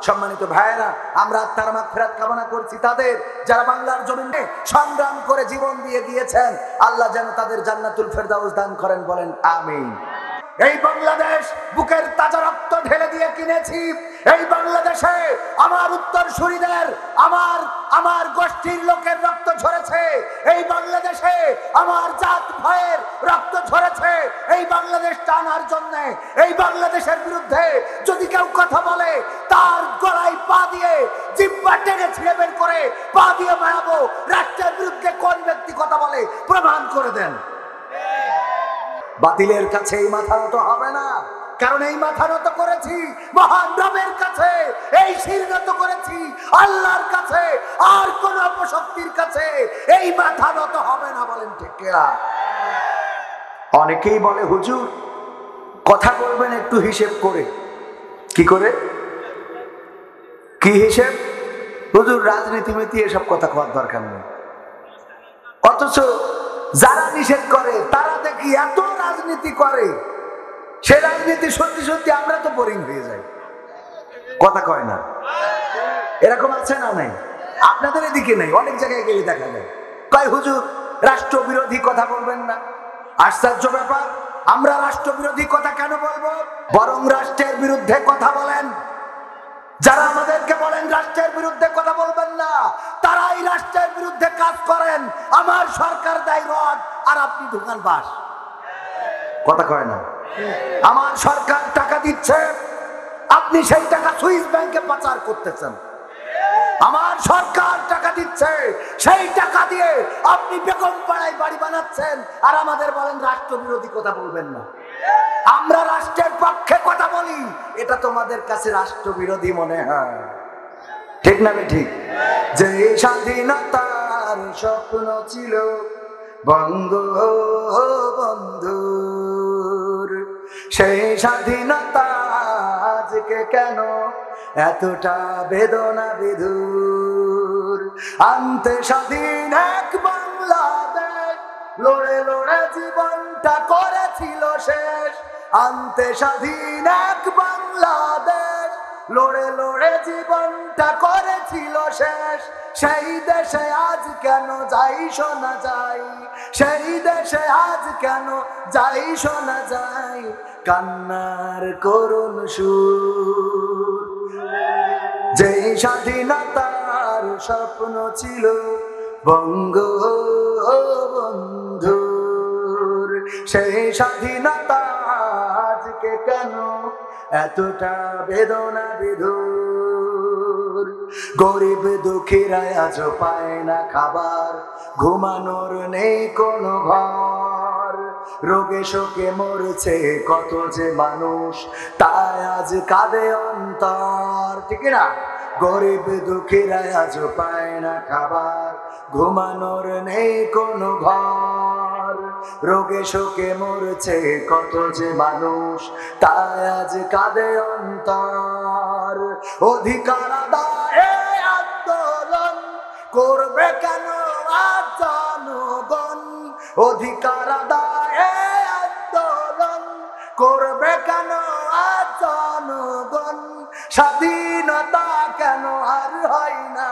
সম্মানিত ভাইয়েরা, আমরা আত্মার মাগফিরাত কামনা করছি তাদের যারা বাংলার জমিনে সংগ্রাম করে জীবন দিয়ে গিয়েছেন। আল্লাহ যেন তাদের জান্নাতুল ফেরদাউস দান করেন, বলেন আমিন। এই বাংলাদেশ বুকের তাজা রক্ত ঢেলে দিয়ে কিনেছি। এই বাংলাদেশে আমার উত্তরসূরিদের, আমার গোষ্ঠীর লোকের রক্ত ঝরেছে। এই বাংলাদেশে আমার জাত ভাইয়ের রক্ত ঝরেছে। এই বাংলাদেশ টানার জন্য, এই বাংলাদেশের বিরুদ্ধে যদি কেউ কথা বলে, তার গলায় পা দিয়ে জিহ্বা টেনে ছিঁড়ে বের করে পা দিয়ে মারাবো। রাষ্ট্রের বিরুদ্ধে কোন ব্যক্তি কথা বলে প্রমাণ করে দেন। বাতিলের কাছে এই মাথা নত হবে না, কারণ এই মাথা নত করেছি মহান রবের কাছে, এই শির নত করেছি আল্লাহর কাছে, আর কোন অপশক্তির কাছে এই মাথা নত হবে না, বলেন ঠিক কিনা? অনেকেই বলে হুজুর কথা বলবেন একটু হিসেব করে। কি করে? কি হিসেব? হুজুর রাজনীতিমিতি এসব কথা কওয়ার দরকার নেই। অথচ যারা নিষেধ করে তারা দেখি এত রাজনীতি করে, সে রাজনীতি সত্যি সত্যি আমরা তো বোরিং হয়ে যাই। কথা কয় না? এরকম আছে না? নাই? আপনাদের এদিকে নেই, অনেক জায়গায় গেলে দেখা যায়। কয় হুজুর রাষ্ট্রবিরোধী কথা বলবেন না। আশ্চর্য ব্যাপার, আমরা রাষ্ট্রবিরোধী কথা কেন বলবো? বরং রাষ্ট্রের বিরুদ্ধে কথা বলেন। যারা আমাদেরকে বলেন রাষ্ট্রের বিরুদ্ধে কথা বলবেন না, তারাই রাষ্ট্রের বিরুদ্ধে কাজ করেন। আমার সরকার দেয় রড আর আপনি ঢুকান বাস। কথা কয় না? আমার সরকার টাকা দিচ্ছে, আপনি সেই টাকা সুইস ব্যাংকে পাচার করতেছেন। আমার সরকার টাকা দিচ্ছে, সেই টাকা দিয়ে আপনি বেগম পাড়ায় বাড়ি বানাচ্ছেন, আর আমাদের বলেন রাষ্ট্রবিরোধী কথা বলবেন না। আমরা রাষ্ট্রের পক্ষে কথা বলি, এটা তোমাদের কাছে রাষ্ট্রবিরোধী মনে হয়। ঠিক না? ঠিক। যে স্বাধীনতার স্বপ্ন ছিল বঙ্গবন্ধুর, সেই স্বাধীনতা আজকে কেন এতটা বেদনা বিধুর? আনতে স্বাধীন এক বাংলাদেশ লড়ে লড়ে জীবনটা করেছিল শেষ। আনতে স্বাধীন এক বাংলাদেশ লড়ে লড়ে জীবনটা করেছিল শেষ। সেই দেশে আজ কেন যাই শোনা যায়, সেই দেশে আজ কেন যাই শোনা যায় কান্নার করুণ সুর। যে স্বাধীনতার স্বপ্ন ছিল বঙ্গবন্ধুর, সেই স্বাধীনতা আজকে কেন এতটা বেদনা বিধুর? গরিব দুঃখীরা আজ পায় না খাবার, ঘুমানোর নেই কোনো ঘর, রোগে শোকে মরছে কত যে মানুষ, তাই আজ কাঁদে অন্তর। ঠিক না? গরিব দুঃখীরা আজ পায় না খাবার, ঘুমানোর নেই কোনো ঘর, রোগে শোকে মরছে কত যে মানুষ, তাই আজ কাঁদে অন্তর। অধিকার আদায়ে আন্দোলন করবে কেন আজ জনগণ? অধিকার আদায়ে আন্দোলন করবে কেন আজ জনগণ? স্বাধীনতা কেন আর হয় না?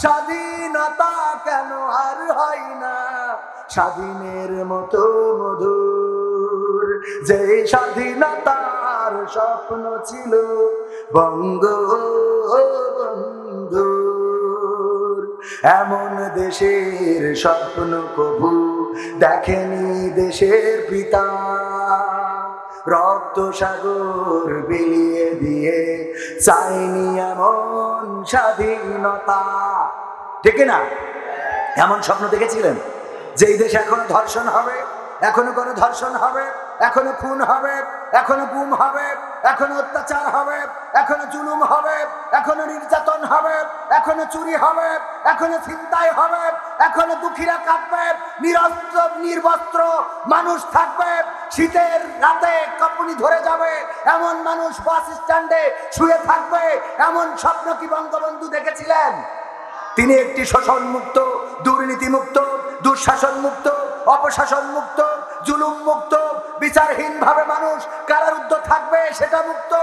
স্বাধীনতা কেন আর হয় না স্বাধীনের মতো মধুর? যে স্বাধীনতার স্বপ্ন ছিল বঙ্গবন্ধুর, এমন দেশের স্বপ্ন কবু দেখেনি দেশের পিতা। রক্ত সাগর বিলিয়ে দিয়ে চাইনি এমন স্বাধীনতা। ঠিক না? এমন স্বপ্ন দেখেছিলেন যে এই দেশে এখনো ধর্ষণ হবে, এখনো গণধর্ষণ হবে, এখনো খুন হবে, এখনো গুম হবে, এখনো অত্যাচার হবে, এখনো জুলুম হবে, এখনো নির্যাতন হবে, এখনো চুরি হবে, এখনো ছিনতাই হবে, এখনো দুঃখীরা কাঁদবে, নিরস্ত্র নির্বস্ত্র মানুষ থাকবে, শীতের রাতে কাঁপুনি ধরে যাবে এমন মানুষ বাস স্ট্যান্ডে শুয়ে থাকবে। এমন স্বপ্ন কি বঙ্গবন্ধু দেখেছিলেন? তিনি একটি শোষণ মুক্ত, দুর্নীতি মুক্ত, দুঃশাসন মুক্ত, অপশাসন মুক্ত, জুলুম মুক্ত, বিচারহীন ভাবে মানুষ কারারুদ্ধ থাকবে সেটা মুক্ত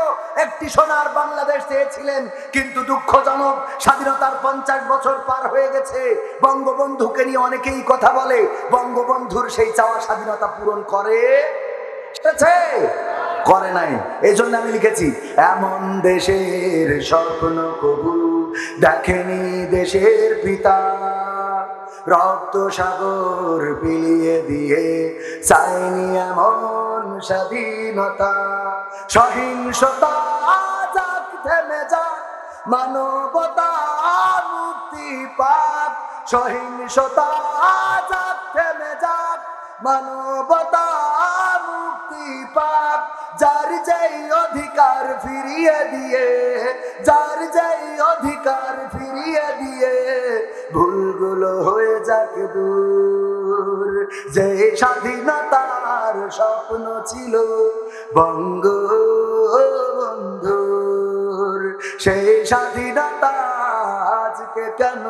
একটি সোনার বাংলাদেশ চেয়েছিলেন। কিন্তু দুঃখজনক, স্বাধীনতার 50 বছর পার হয়ে গেছে। বঙ্গবন্ধুকে নিয়ে অনেকেই কথা বলে, বঙ্গবন্ধুর সেই চাওয়া স্বাধীনতা পূরণ করে নাই। এই জন্য আমি লিখেছি, এমন দেশের স্বপ্ন কবু দেখেনি দেশের পিতা, রক্ত সাগর বিলিয়ে দিয়ে চাইনি এমন স্বাধীনতা। সহিংসতা যাক থেমে যাক, মানবতা মুক্তি পাক। সহিংসতা যাক থেমে যাক, মানবতা মুক্তি পাক। যার যেই অধিকার ফিরিয়ে দিয়ে, যার যেই অধিকার ফিরিয়ে দিয়ে ভুলগুলো হয়ে যাক দূর। যে স্বাধীনতার স্বপ্ন ছিল বঙ্গবন্ধুর, সেই স্বাধীনতা আজকে কেন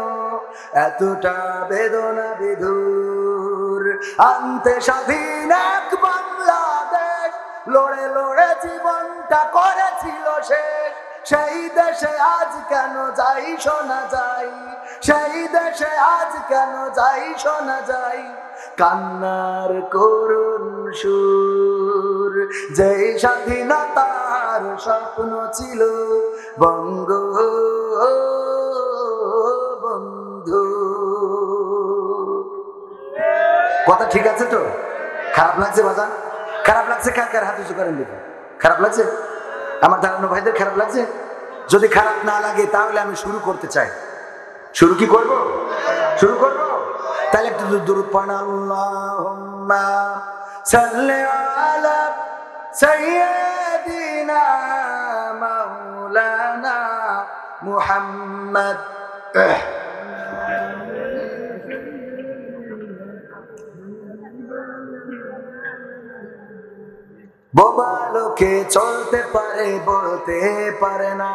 এতটা বেদনা বিধুর। আনতে স্বাধীন এক বাংলাদেশ লড়ে লড়ে জীবনটা করেছিল শেষ। সেই দেশে আজ কেন যাই শোনা যাই, সেই দেশে আজ কেন যাই শোনা যাই কান্নার করুণ সুর। যে স্বাধীনতার স্বপ্ন ছিল বঙ্গবন্ধু। কথা ঠিক আছে তো? খারাপ লাগছে বাজান? খারাপ লাগছে? কার কার হাত উঁচু করেন দেখি। খারাপ লাগছে? আমার দাঁড়ানো ভাইদের খারাপ লাগছে? যদি খারাপ না লাগে তাহলে আমি শুরু করতে চাই। শুরু কি করব? শুরু করব? তাহলে একটু দুরূদ পড়েন। আল্লাহুম্মা সাল্লি আলা সাইয়্যিদিনা মাওলানা মুহাম্মদ। বোবা লোকে চলতে পারে বলতে পারে না,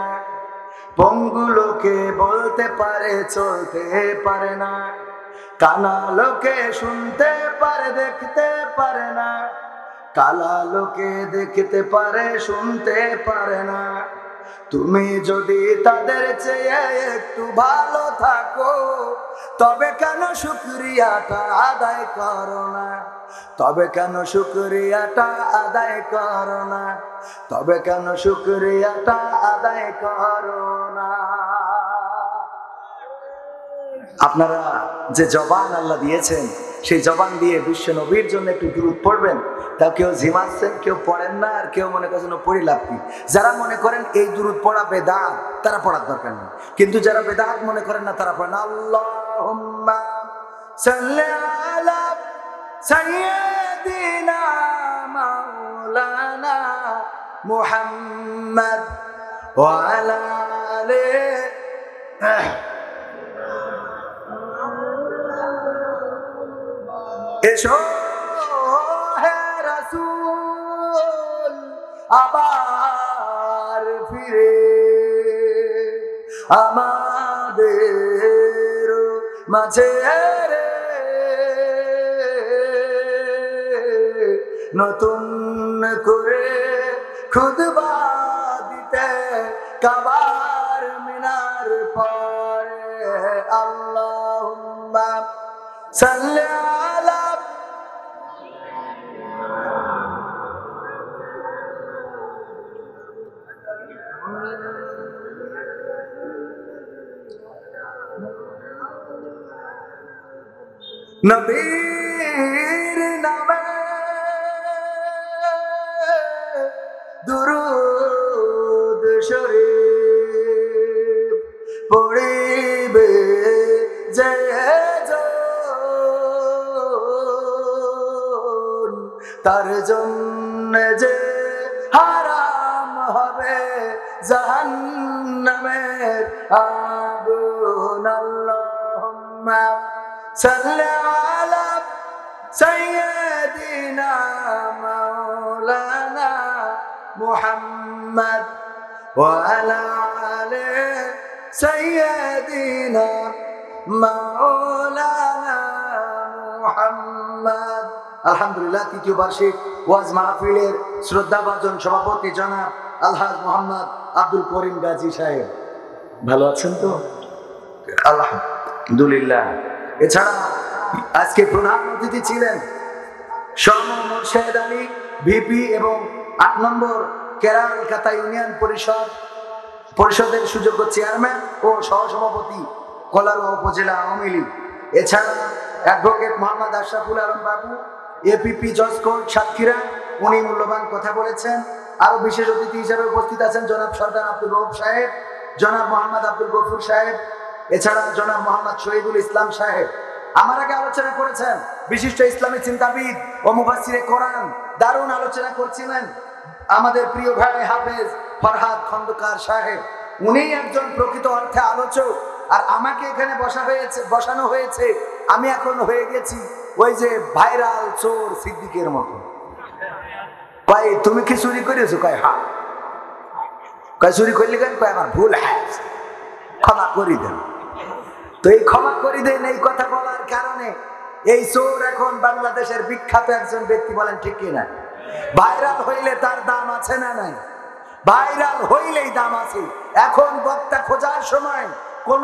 পঙ্গু লোকে বলতে পারে চলতে পারে না, কানা লোকে শুনতে পারে দেখতে পারে না, কালা লোকে দেখতে পারে শুনতে পারে না। তুমি যদি তাদের চেয়ে একটু ভালো থাকো, তবে কেন শুকরিয়াটা আদায় করো না? তবে কেন শুকরিয়াটা আদায় করো না? তবে কেন শুকরিয়াটা আদায় করো না? আপনারা যে জবান আল্লাহ দিয়েছেন, সেই জবান দিয়ে বিশ্ব নবীর জন্য একটু দুরূদ পড়বেন। তাও কেউ ঝিমাচ্ছেন, কেউ পড়েন না, আর কেউ মনে করছেন পড়ি লাভ কি। যারা মনে করেন এই দুরূদ পড়া বেদাত, তারা পড়ার দরকার নেই। কিন্তু যারা বেদাত মনে করেন না, তারা পড়েন। আল্লাহুম্মা সাল্লি আলা সাইয়্যিদিনা মাওলানা মুহাম্মদ ওয়া আলা আলিহি। এসো হে রাসূল আবার ফিরে আমাদের মাঝে রে, নতুন করে খুতবা দিতে কাবার মিনার পরে। আল্লাহুম্মা সাল্লি আলা নবীর নামে দুরূদ শরীফ পড়িবে যে জন, তার জন্য যে হারাম হবে জাহান্নামের আগুন। আল্লাহুম্মা সাল্লি আলা সাইয়্যিদিনা মাওলানা মুহাম্মদ ওয়া আলা আলি সাইয়্যিদিনা মাওলানা মুহাম্মদ। আলহামদুলিল্লাহ তৃতীয় বার্ষিক ওয়াজ মাহফিলের শ্রদ্ধাভাজন সভাপতি জনাব আলহাজ মোহাম্মদ আব্দুল করিম গাজী সাহেব, ভালো আছেন তো? আলহামদুলিল্লাহ। এছাড়া আজকে প্রধান অতিথি ছিলেন শর্মা মোর্শেদ আলী ভিপি এবং ৮ নম্বর কেরালকাতা ইউনিয়ন পরিষদের সুযোগ্য চেয়ারম্যান ও সহসভাপতি কলারোয়া উপজেলা আওয়ামী লীগ। এছাড়া অ্যাডভোকেট মোহাম্মদ আশরাফুল আলম বাবু এপিপি জজ কোর্ট সাতক্ষীরা, উনি মূল্যবান কথা বলেছেন। আরো বিশেষ অতিথি হিসেবে উপস্থিত আছেন জনাব সর্দার আব্দুল রউফ সাহেব, জনাব মোহাম্মদ আব্দুল গফুর সাহেব, এছাড়া জনাব মোহাম্মদ শহীদুল ইসলাম সাহেব। আমার আগে আলোচনা করেছেন বিশিষ্ট ইসলামী চিন্তাবিদ ও মুফাসসিরে কোরআন, দারুণ আলোচনা করছিলেন আমাদের প্রিয় ভাই হাফেজ ফরহাদ খন্দকার সাহেব। উনি একজন প্রকৃত অর্থে আলোচক, আর আমাকে এখানে বসানো হয়েছে, আমি এখন হয়ে গেছি ওই যে ভাইরাল চোর সিদ্দিকের মতো। কয় তুমি কি চুরি করেছো? কয় হ্যাঁ। কয় চুরি করলে কেন? কয় আমার ভুল হয়েছে, ক্ষমা করি দেন। তো এই ক্ষমা করি দেন এই কথা বলার কারণে এই চোর এখন বাংলাদেশের বিখ্যাত একজন ব্যক্তি, বলেন ঠিক কিনা? ভাইরাল হইলে তার দাম আছে না নাই? ভাইরাল হইলেই দাম আছে। এখন বক্তা খোঁজার সময় কোন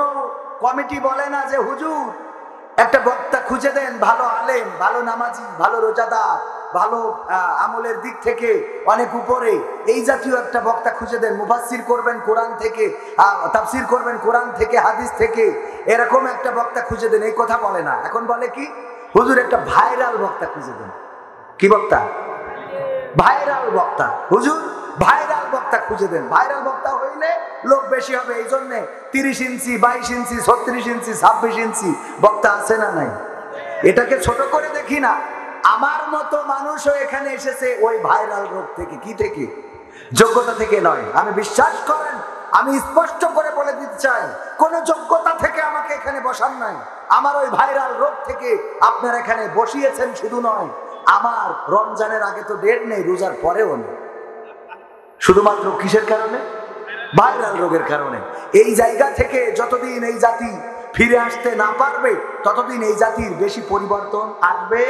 কমিটি বলে না যে হুজুর একটা বক্তা খুঁজে দেন, ভালো আলেম, ভালো নামাজি, ভালো রোজাদার, ভালো আমলের দিক থেকে অনেক উপরে, এই জাতীয় একটা বক্তা খুঁজে দেন, মুফাসসির করবেন কোরআন থেকে, তাফসির করবেন কোরআন থেকে, হাদিস থেকে, এরকম একটা বক্তা খুঁজে দেন। এই কথা বলে না, এখন বলে কি হুজুর একটা ভাইরাল বক্তা খুঁজে দেন। কি বক্তা? ভাইরাল বক্তা। হুজুর ভাইরাল বক্তা খুঁজে দেন। ভাইরাল বক্তা হইলে লোক বেশি হবে, এই জন্য 30 ইঞ্চি 22 ইঞ্চি 36 ইঞ্চি 26 ইঞ্চি বক্তা আছে না নাই? এটাকে ছোট করে দেখি না। আমার মতো মানুষও এখানে এসেছে ওই ভাইরাল রোগ থেকে। কি থেকে? যোগ্যতা থেকে নয়। আমি বিশ্বাস করেন, আমি স্পষ্ট করে বলে দিতে চাই, কোন যোগ্যতা থেকে আমাকে এখানে বসান নাই। আমার ওই ভাইরাল রোগ থেকে আপনারা এখানে বসিয়েছেন। শুধু নয়, আমার রমজানের আগে তো ডেট নেই, রোজার পরেও নেই। শুধুমাত্র কিসের কারণে? ভাইরাল রোগের কারণে। এই জায়গা থেকে যতদিন এই জাতি ফিরে আসতে না পারবে, ততদিন এই জাতির বেশি পরিবর্তন আসবে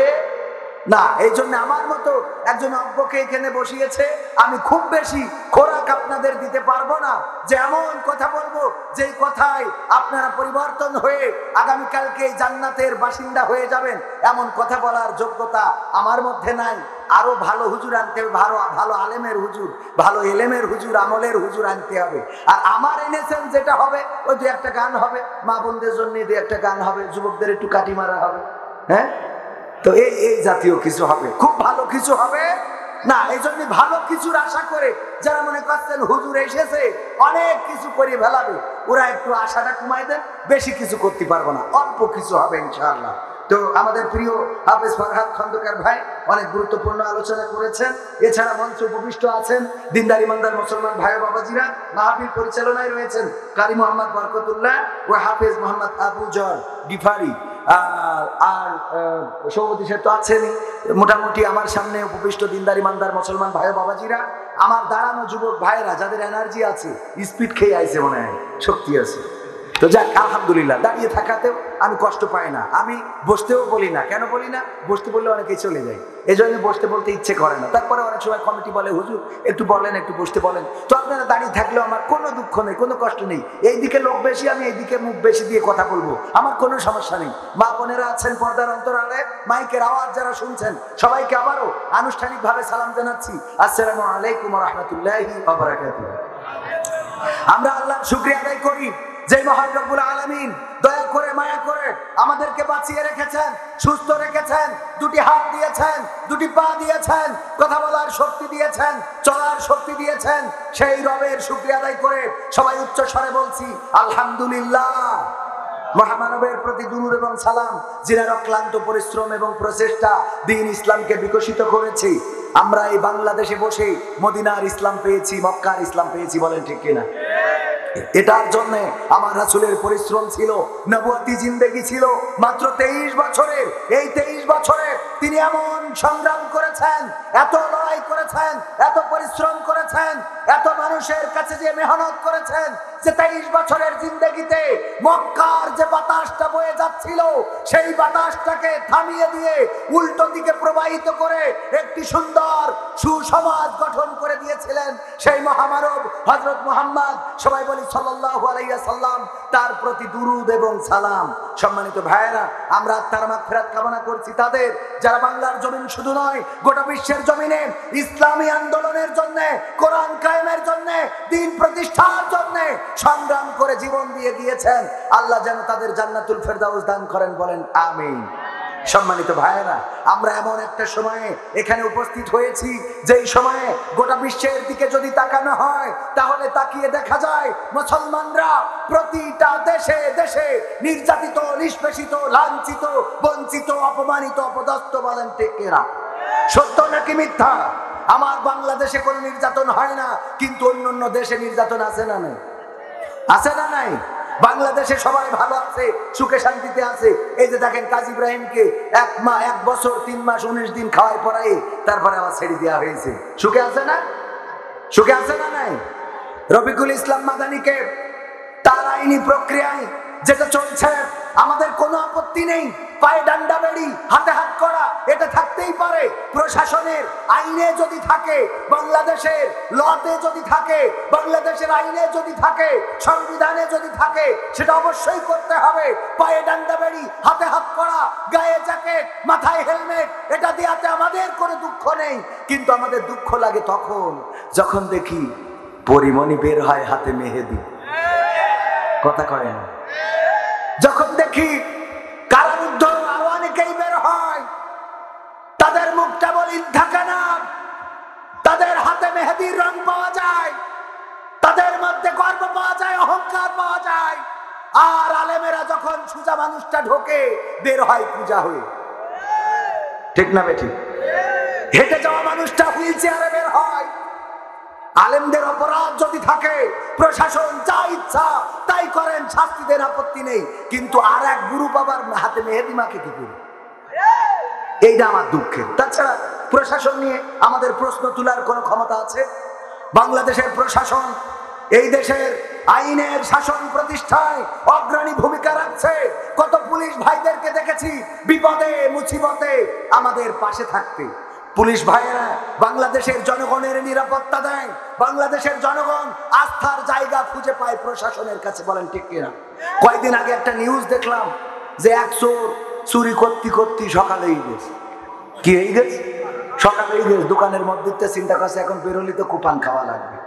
না। এই জন্য আমার মতো একজন অজ্ঞকে এখানে বসিয়েছে। আমি খুব বেশি খোরাক আপনাদের দিতে পারবো না, যে এমন কথা বলবো যেই কথায় আপনারা পরিবর্তন হয়ে আগামীকালকে জান্নাতের বাসিন্দা হয়ে যাবেন, এমন কথা বলার যোগ্যতা আমার মধ্যে নাই। আরো ভালো হুজুর আনতে হবে, ভালো আলেমের হুজুর, ভালো এলেমের হুজুর, আমলের হুজুর আনতে হবে। আর আমার এনেছেন যেটা হবে, ওই 2-1টা গান হবে, মা বোনদের জন্য 2-1টা গান হবে, যুবকদের একটু কাটি মারা হবে, হ্যাঁ। তো এই জাতীয় কিছু হবে, খুব ভালো কিছু হবে না। এই জন্য ভালো কিছুর আশা করে যারা মনে করছেন হুজুর এসেছে অনেক কিছু করে ফেলাবে, ওরা একটু আশাটা কমাই দেন। বেশি কিছু করতে পারবো না, অল্প কিছু হবে ইনশাআল্লাহ। তো আমাদের প্রিয় হাফেজ ফরহাদ খন্দকার ভাই অনেক গুরুত্বপূর্ণ আলোচনা করেছেন। এছাড়া মঞ্চে উপবিষ্ট আছেন দিনদার ইমানদার মুসলমান ভাই বাবাজিরা। মাহফিল পরিচালনায় রয়েছেন কারি মোহাম্মদ বরকতুল্লাহ ও হাফেজ মোহাম্মদ আবু জর গিফারি। আর সভাপতি সাহেব তো আছেনই। মোটামুটি আমার সামনে উপবিষ্ট দিনদার ইমানদার মুসলমান ভাই বাবাজিরা, আমার দাঁড়ানো যুবক ভাইরা যাদের এনার্জি আছে, স্পিড খেয়ে আইছে, মনে হয় শক্তি আছে। তো যাক, আলহামদুলিল্লাহ। দাঁড়িয়ে থাকাতেও আমি কষ্ট পাই না, আমি বসতেও বলি না। কেন বলি না? বসতে বললে অনেকেই চলে যায়, এই জন্য বসতে বলতে ইচ্ছে করে না। তারপরে অনেক সময় কমিটি বলে হুজুর একটু বলেন, একটু বসতে বলেন। তো আপনারা দাঁড়িয়ে থাকলেও আমার কোনো দুঃখ নেই, কোনো কষ্ট নেই। এইদিকে লোক বেশি, আমি এইদিকে মুখ বেশি দিয়ে কথা বলবো, আমার কোনো সমস্যা নেই। মা বোনেরা আছেন পর্দার অন্তরালে, মাইকের আওয়াজ যারা শুনছেন, সবাইকে আবারও আনুষ্ঠানিকভাবে সালাম জানাচ্ছি। আসসালামু আলাইকুম ওয়া রাহমাতুল্লাহি ওয়া বারাকাতুহু। আমরা আল্লাহর শুকরিয়া আদায় করি যে মহান রব্বুল আলামিন দয়া করে মায়া করে আমাদেরকে বাঁচিয়ে রেখেছেন, সুস্থ রেখেছেন, 2টি হাত দিয়েছেন, 2টি পা দিয়েছেন, কথা বলার শক্তি দিয়েছেন, চলার শক্তি দিয়েছেন। সেই রবের শুকরিয়া আদায় করে সবাই উচ্চ স্বরে বলছি আলহামদুলিল্লাহ। মহামানবের প্রতি দুরূদ এবং সালাম, যিনার অক্লান্ত পরিশ্রম এবং প্রচেষ্টা দ্বীন ইসলামকে বিকশিত করেছে। আমরা এই বাংলাদেশে বসে মদিনার ইসলাম পেয়েছি, মক্কার ইসলাম পেয়েছি, বলেন ঠিক কিনা? এটার জন্য আমার রাসূলের পরিশ্রম ছিল, নবুয়তি জিন্দেগি ছিল। মাত্র 23 বছরের, এই 23 বছরে তিনি এমন সংগ্রাম করেছেন, এত লড়াই করেছেন, এত পরিশ্রম করেছেন, এত মানুষের কাছে যে মেহনত করেছেন যে 23 বছরের জিন্দেগিতে মক্কার যে বাতাসটা বয়ে যাচ্ছিল সেই বাতাসটাকে থামিয়ে দিয়ে উল্টো দিকে প্রবাহিত করে একটি সুন্দর সুসমাজ গঠন করে দিয়েছিলেন সেই মহামানব হযরত মুহাম্মদ, সবাই বলি সাল্লাল্লাহু আলাইহি ওয়াসাল্লাম, তার প্রতি দুরূদ এবং সালাম। সম্মানিত ভাইয়েরা, আমরা তার মাগফিরাত কামনা করছি তাদের যারা বাংলার জমিন শুধু নয় গোটা বিশ্বের জমিনে ইসলামী আন্দোলনের জন্য, কোরআন কায়েমের জন্য, দ্বীন প্রতিষ্ঠার জন্য সংগ্রাম করে জীবন দিয়ে গিয়েছেন। আল্লাহ যেন তাদের জান্নাতুল ফেরদাউস দান করেন, বলেন আমিন। সম্মানিত ভাইয়েরা, আমরা এমন একটা সময়ে এখানে উপস্থিত হয়েছি যেই সময়ে গোটা বিশ্বের দিকে যদি তাকানো হয় তাহলে তাকিয়ে দেখা যায় মুসলমানরা প্রতিটা দেশে দেশে নির্যাতিত, নিষ্পেষিত, লাঞ্ছিত, বঞ্চিত, অপমানিত, অপদস্থ। বলেন ঠিক কিনা? সত্য নাকি মিথ্যা? আমার বাংলাদেশে কোনো নির্যাতন হয় না, কিন্তু অন্য দেশে নির্যাতন আছে না নাই? আছে না নাই? বাংলাদেশে সবাই ভালো আছে, সুখে শান্তিতে আছে। এই যে দেখেন কাজী ইব্রাহিমকে 1 বছর 3 মাস 19 দিন খাওয়াই পড়াই তারপরে আবার ছেড়ে দেওয়া হয়েছে। সুখে আছে না? সুখে আছে না নাই? রফিকুল ইসলাম মাদানিকে তার আইনি প্রক্রিয়ায় যেটা চলছে আমাদের কোনো আপত্তি নেই। পায়ে ডান্ডা বেড়ি, হাতে হাত করা, এটা থাকতেই পারে। প্রশাসনের আইনে যদি থাকে, বাংলাদেশের লতে যদি থাকে, বাংলাদেশের আইনে যদি থাকে, সংবিধানে যদি থাকে, সেটা অবশ্যই করতে হবে। পায়ে ডান্ডা বেড়ি, হাতে হাত করা, গায়ে জ্যাকেট, মাথায় হেলমেট, এটা দেওয়াতে আমাদের কোনো দুঃখ নেই। কিন্তু আমাদের দুঃখ লাগে তখন যখন দেখি পরিমণি বের হয় হাতে মেহেদি। কথা কয় না? যখন দেখি কারারুদ্ধ আরো অনেকেই বের হয়, তাদের মুখটা বলিন থাকে না, তাদের হাতে মেহেদির রং পাওয়া যায়, তাদের মধ্যে গর্ব পাওয়া যায়, অহংকার পাওয়া যায়। আর আলেমেরা যখন সুজা মানুষটা ঢোকে বের হয় পূজা হয়ে। ঠিক না বেঠিক? হেঁটে যাওয়া মানুষটা হুইল চেয়ারে বের হয়। আলেমদের অপরাধ যদি থাকে প্রশাসন যা ইচ্ছা তাই করেন, শাস্তি দেন, আপত্তি নেই। কিন্তু আর এক গুরু বাবার হাতে মেহেদি মাকে কি করে? এইটা আমার দুঃখের। তাছাড়া প্রশাসন নিয়ে আমাদের প্রশ্ন তোলার কোনো ক্ষমতা আছে? বাংলাদেশের প্রশাসন এই দেশের আইনের শাসন প্রতিষ্ঠায় অগ্রণী ভূমিকা রাখছে। কত পুলিশ ভাইদেরকে দেখেছি বিপদে মুসিবতে আমাদের পাশে থাকতে। পুলিশ ভাইয়েরা বাংলাদেশের জনগণের নিরাপত্তা দেয়, বাংলাদেশের জনগণ আস্থার জায়গা খুঁজে পায় প্রশাসনের কাছে। বলেন ঠিক কিনা? কয়েকদিন আগে একটা নিউজ দেখলাম যে এক চোর চুরি করতে করতে সকালেই গেছে। কি হয়ে গেছে? সকালেই গেছে। দোকানের মধ্যে চিন্তা করছে এখন বেরোলি তো কুপান খাওয়া লাগবে।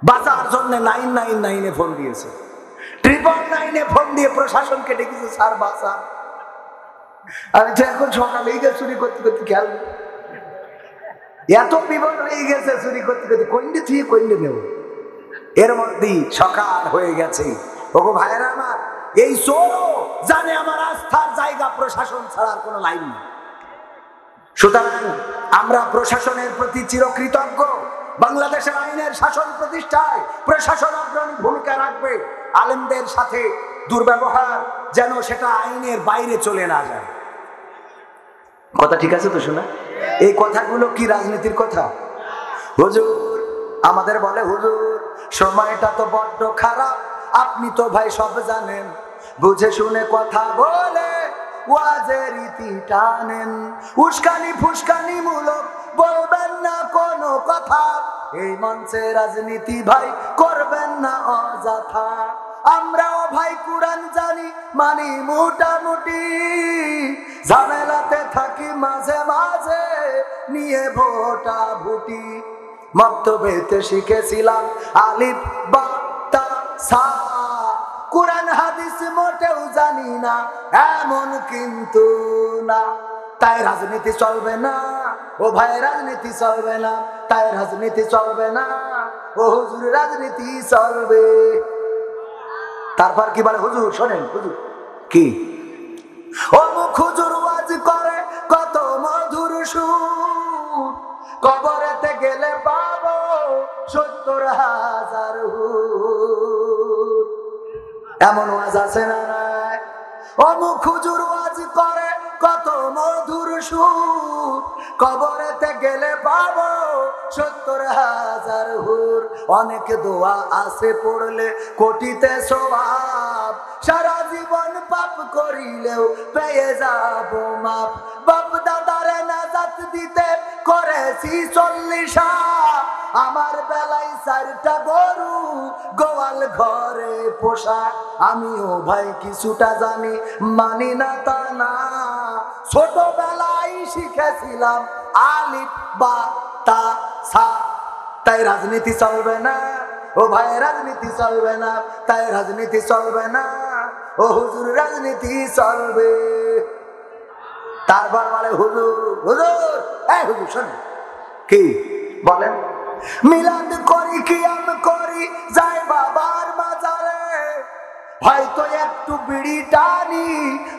বাঁচার জন্য 999 ফোন দিয়েছে, 999 ফোন দিয়ে প্রশাসনকে ডেকেছে, স্যার বাঁচা। আমি তো এখন সকালেই গেছে চুরি করতে করতে, খেয়াল এত বিপদ হয়ে গেছে চুরি করতে করতে, কইন্ডে থেকে কইন্ডে নেব। এর মধ্যেই সকাল হয়ে গেছে। ওগো ভাইয়েরা আমার, এই চোরও জানে আমার আস্থার জায়গা প্রশাসন ছাড়ার কোনো লাইন নেই। সুতরাং আমরা প্রশাসনের প্রতি চিরকৃতজ্ঞ। বাংলাদেশের আইনের শাসন প্রতিষ্ঠায় প্রশাসন অগ্রণী ভূমিকা রাখবে। আলেমদের সাথে দুর্ব্যবহার যেন সেটা আইনের বাইরে চলে না যায়। কথা ঠিক আছে তো? শোনা, এই কথাগুলো কি রাজনীতির কথা? হুজুর আমাদের বলে, হুজুর সময়টা তো বড্ড খারাপ, আপনি তো ভাই সব জানেন, বুঝে শুনে কথা বলে ওয়াজের রীতি টানেন, উস্কানি ফুসকানি মূলক বলবেন না কোনো কথা, এই মঞ্চে রাজনীতি ভাই করবেন না অযথা। আমরাও ভাই কুরআন জানি মানি মোটামুটি, ঝামেলাতে থাকি মাঝে মাঝে নিয়ে ভোটা ভুটি। মক্তবেতে শিখেছিলাম আলিফ বা তা সা, কুরআন হাদিস মোটেও জানি না এমন কিন্তু না। তাই রাজনীতি চলবে না ও ভাই, রাজনীতি চলবে না, তাই রাজনীতি চলবে না ও হুজুর, রাজনীতি চলবে। তারপর কি বলে হুজুর? শোনেন হুজুর কি অমুক হুজুর ওয়াজ করে কত মধুর সুর, কবরেতে গেলে পাবো ৭০,০০০ হুর। এমন ওয়াজ আছে না নাই? অমুক হুজুর ওয়াজ করে কত মধুর সুর, কবরেতে গেলে পাবো ৭০,০০০ হুর। অনেক দোয়া আছে পড়লে কোটিতে সওয়াব, সারা জীবন পাপ করিলেও পেয়ে যাব মাপ। বাপ দাদারে নাজাত দিতে করেছি ৪০ হাত, আমার বেলায় ৪টা গরু গোয়াল ঘরে পোষা। আমিও ভাই কিছুটা জানি, মানি না তা না, ছোটবেলায় শিখেছিলাম আলিফ বা তা সা। তাই রাজনীতি চলবে না ও ভাই, রাজনীতি চলবে না, তাই রাজনীতি চলবে না ও হুজুর, রাজনীতি চলবে। তারপর বলে হুজুর, হুজুর এই হুজুর শোনেন কি বলেন, মিলাদ করি কিয়াম করি যাই বাবার মাজারে, হয়তো একটু বিড়ি টানি